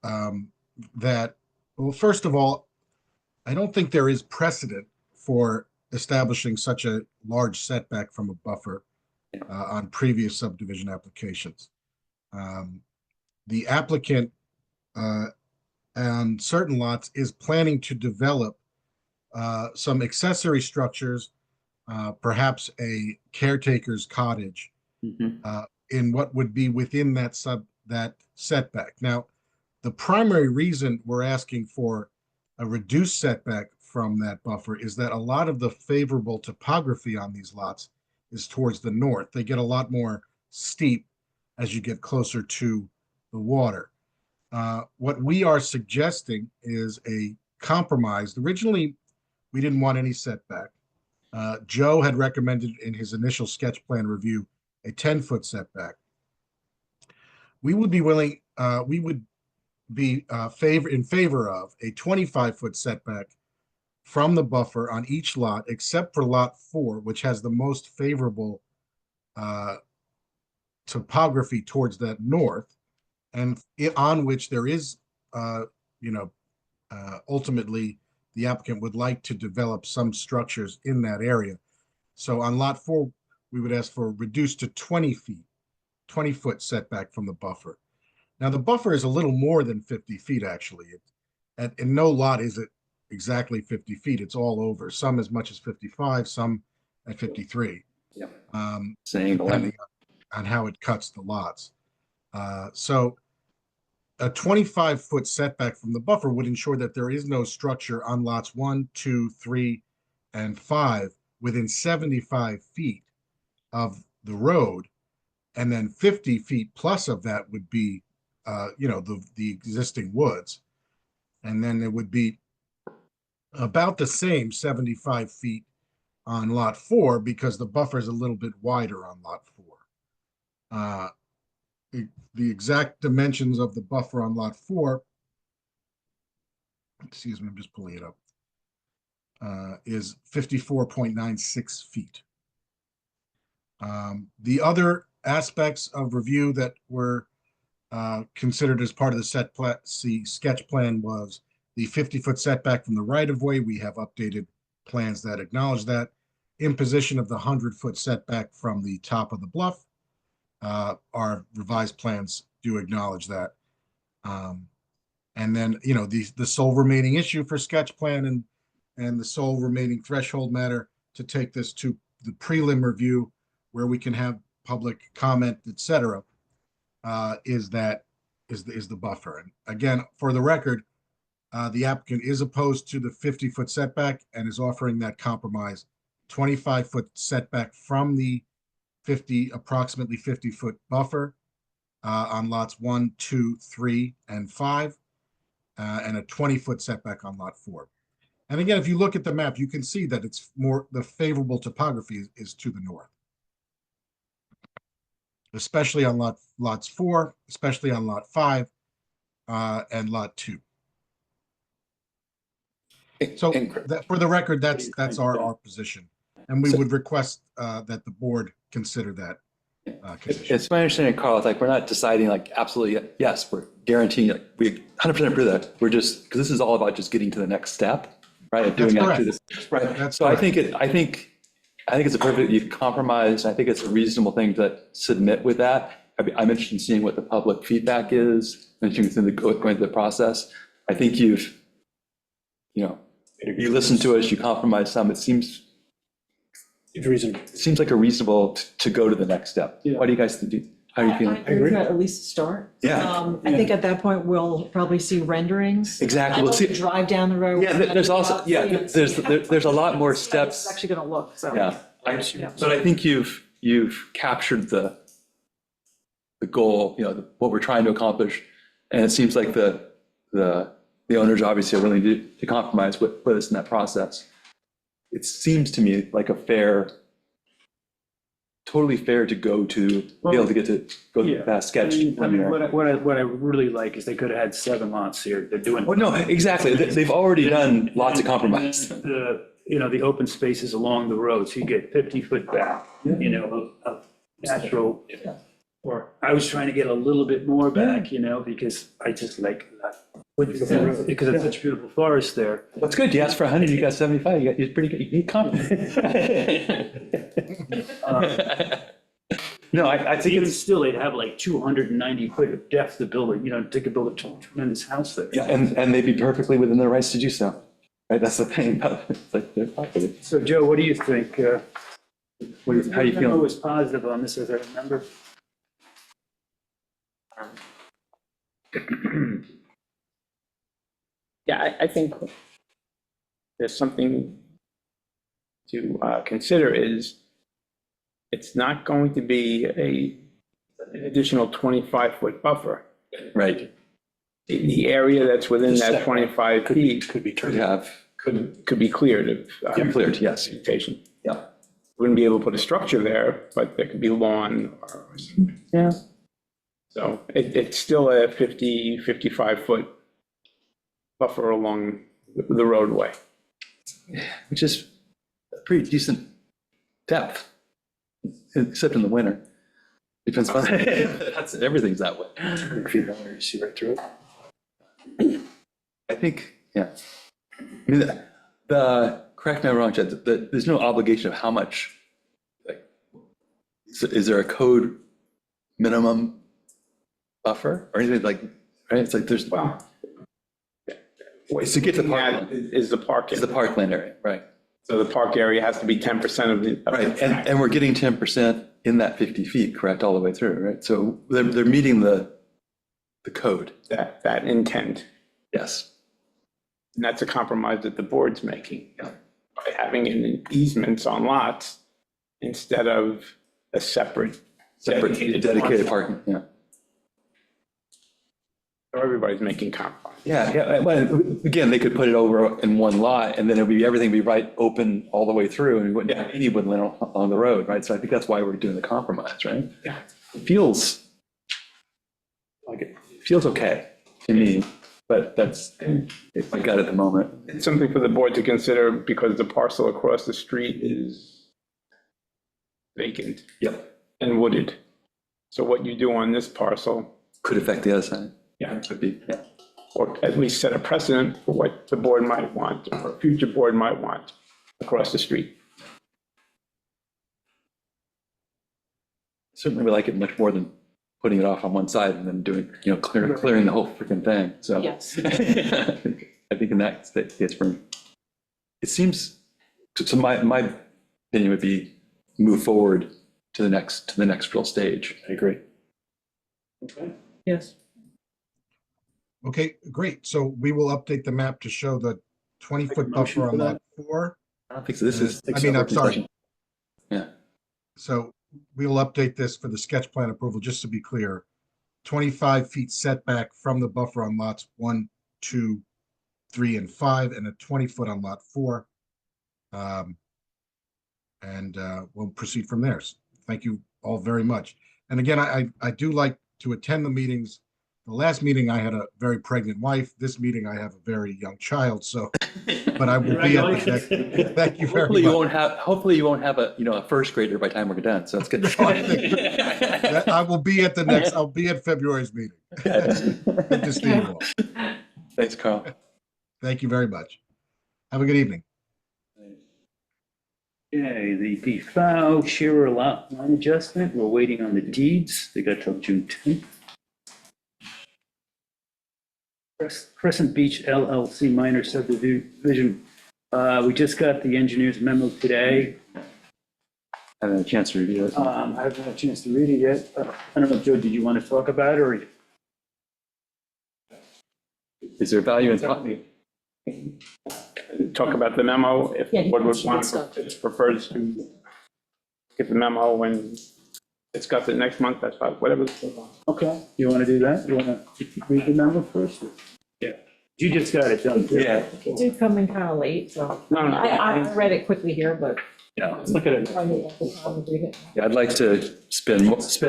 that, well, first of all, I don't think there is precedent for establishing such a large setback from a buffer on previous subdivision applications. The applicant on certain lots is planning to develop some accessory structures, perhaps a caretaker's cottage, in what would be within that setback. Now, the primary reason we're asking for a reduced setback from that buffer is that a lot of the favorable topography on these lots is towards the north. They get a lot more steep as you get closer to the water. What we are suggesting is a compromise. Originally, we didn't want any setback. Joe had recommended in his initial sketch plan review a 10-foot setback. We would be willing, we would be in favor of a 25-foot setback from the buffer on each lot, except for lot 4, which has the most favorable topography towards that north, and on which there is, ultimately, the applicant would like to develop some structures in that area. So on lot 4, we would ask for reduced to 20-foot setback from the buffer. Now, the buffer is a little more than 50 feet, actually. In no lot is it exactly 50 feet. It's all over, some as much as 55, some at 53. Yep. Depending on how it cuts the lots. So a 25-foot setback from the buffer would ensure that there is no structure on lots 1, 2, 3, and 5 within 75 feet of the road. And then 50 feet plus of that would be the existing woods. And then it would be about the same 75 feet on lot 4 because the buffer is a little bit wider on lot 4. The exact dimensions of the buffer on lot 4, excuse me, I'm just pulling it up, is 54.96 feet. The other aspects of review that were considered as part of the sketch plan was the 50-foot setback from the right-of-way. We have updated plans that acknowledge that. Imposition of the 100-foot setback from the top of the bluff. Our revised plans do acknowledge that. And then, the sole remaining issue for sketch plan and the sole remaining threshold matter to take this to the prelim review where we can have public comment, etc., is the buffer. And again, for the record, the applicant is opposed to the 50-foot setback and is offering that compromise 25-foot setback from the approximately 50-foot buffer on lots 1, 2, 3, and 5, and a 20-foot setback on lot 4. And again, if you look at the map, you can see that it's more, the favorable topography is to the north. Especially on lots 4, especially on lot 5, and lot 2. So for the record, that's our position. And we would request that the board consider that condition. It's my understanding, Carl, it's like, we're not deciding like absolutely, yes, we're guaranteeing, like, we 100% approve that. We're just, because this is all about just getting to the next step, right? Of doing That's that to correct. this, right? That's So I correct. think it's a perfect compromise. I think it's a reasonable thing to submit with that. I'm interested in seeing what the public feedback is, and going through the process. I think you listen to us, you compromise some. It seems like a reasonable to go to the next step. Yeah. What do you guys think? How are you I feeling? agree with that, at least to start. Yeah. I think at that point, we'll probably see renderings. Exactly. I We'll don't see. drive down the road. Yeah, there's also, there's a lot more It's steps. actually gonna look, so. Yeah. Yeah. But I think you've captured the goal, what we're trying to accomplish. And it seems like the owners obviously are willing to compromise with us in that process. It seems to me like totally fair to go to, be able to go Yeah. past sketch. I mean, what I really like is they could have had 7 lots here. They're doing. Well, no, exactly. They've already done lots of compromise. The open spaces along the road, so you get 50-foot back, of natural. Or I was trying to get a little bit more back, because I just like, because it's such beautiful forest there. That's good. You asked for 100, you got 75. You're pretty good. You need confidence. No, I think Even it's, still, they'd have like 290 foot of depth to build it, to build a tremendous house there. yeah, and they'd be perfectly within their rights to do so. Right? That's the thing. It's like their property. So Joe, what do you think? How you I feeling? was positive on this, as I remember. Yeah, I think there's something to consider is it's not going to be an additional 25-foot buffer. Right. The area that's within The that setback 25 feet Could be Could turned. have, could be cleared of. cleared, yes. vegetation. Yeah. Wouldn't be able to put a structure there, but there could be lawn or something. Yeah. So it's still a 55-foot buffer along the roadway. Which is a pretty decent depth, except in the winter. Depends on, everything's that way. If you don't, you see right through it. I think, yeah. I mean, correct me if I'm wrong, Chad, there's no obligation of how much, like, is there a code minimum buffer or anything like, right? It's like there's, Well, it's to get to the looking at parkland, is the park. is the parkland area, right? So the park area has to be 10% of the. Right, and we're getting 10% in that 50 feet, correct, all the way through, right? So they're meeting the code, That intent. yes. And that's a compromise that the board's making. By having an easements on lots instead of a separate. Dedicated parking, yeah. So everybody's making compromise. Yeah, well, again, they could put it over in one lot and then everything would be right open all the way through and we wouldn't have any woodland along the road, right? So I think that's why we're doing the compromise, right? Yeah. It feels okay to me, but that's, I got it at the moment. It's something for the board to consider because the parcel across the street is vacant Yep. and wooded. So what you do on this parcel, Could affect the other side. Yeah. Could be, yeah. or at least set a precedent for what the board might want or a future board might want across the street. Certainly we like it much more than putting it off on one side and then doing, clearing the whole freaking thing, so. Yes. I think in that case, for me, it seems, so my opinion would be move forward to the next real stage. I agree. Okay. Yes. Okay, great. So we will update the map to show the 20-foot motion buffer on for lot 4. I don't think so, this is. I mean, I'm sorry. Yeah. So we'll update this for the sketch plan approval, just to be clear. 25 feet setback from the buffer on lots 1, 2, 3, and 5, and a 20-foot on lot 4. We'll proceed from there. Thank you all very much. And again, I do like to attend the meetings. The last meeting, I had a very pregnant wife. This meeting, I have a very young child, so, but I will be at the next. Thank you very Hopefully you much. won't have, a first grader by the time we're done, so it's good. I will be at the next, I'll be at February's meeting. Good to see you all. Thanks, Carl. Thank you very much. Have a good evening. Okay, the PFOW Shearer lot line adjustment, we're waiting on the deeds. They got till June 10th. Crescent Beach LLC minor subdivision. We just got the engineer's memo today. I haven't had a chance to review it. I haven't had a chance to read it yet. I don't know, Joe, did you want to talk about it or? Is there value in talking? Talk about the memo, if Yeah, the board would good want, stuff. it prefers to get the memo when discuss it next month, that's fine, whatever. Okay, you want to do that? You want to read the memo first? Yeah. You just got it done. Yeah. It did come in kind of late, so No, no. I read it quickly here, but. Yeah. Let's look at it. I need the time to read it. Yeah, I'd like to spend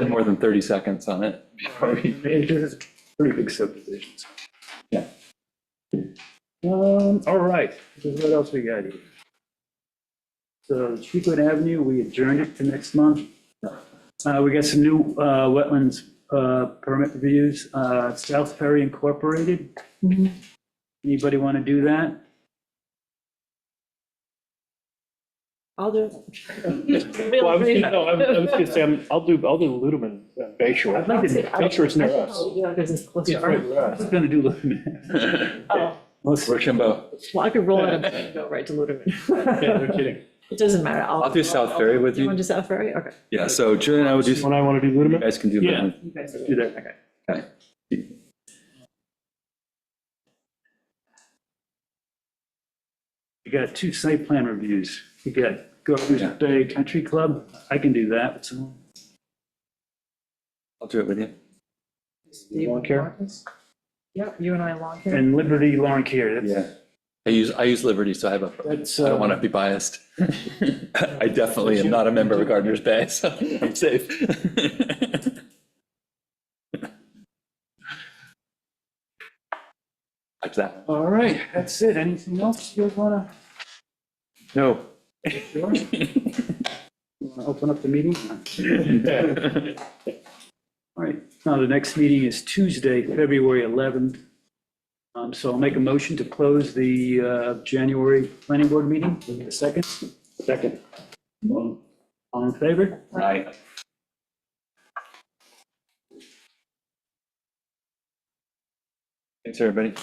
more than 30 seconds on it. It is a pretty big subdivision. Yeah. All right, what else we got here? So Chicoine Avenue, we adjourned it to next month. We got some new wetlands permit reviews, South Ferry Incorporated. Anybody want to do that? I'll do it. Well, I was gonna say, I'll do Ludeman, Bay Shore. I'd like to, Bay Shore's near us. Yeah, because it's close It's to right our. where I was gonna do Lumen. Oh, Rochambeau. well, I could roll out of bed and go right to Ludeman. Yeah, no kidding. It doesn't matter. I'll do South Ferry with You you. want to do South Ferry? Okay. Yeah, so Julie and I will do, When I want to do you Ludeman? guys can do Yeah. that. You guys Do that. Okay. Okay. You got 2 site plan reviews. You got Governor's Bay Country Club. I can do that with someone. I'll do it with you. Lawn care? Yep, you and I lawn care. And Liberty Lawn Care. That's, Yeah. I use Liberty, so I have a, that's, I don't want to be biased. I definitely am not a member of Gardner's Bay, so I'm safe. Like that. all right, that's it. Anything else you guys wanna? No. Sure. You wanna open up the meeting? All right, now the next meeting is Tuesday, February 11th. So I'll make a motion to close the January planning board meeting. A second? Second. All in favor? Right. Thanks, everybody.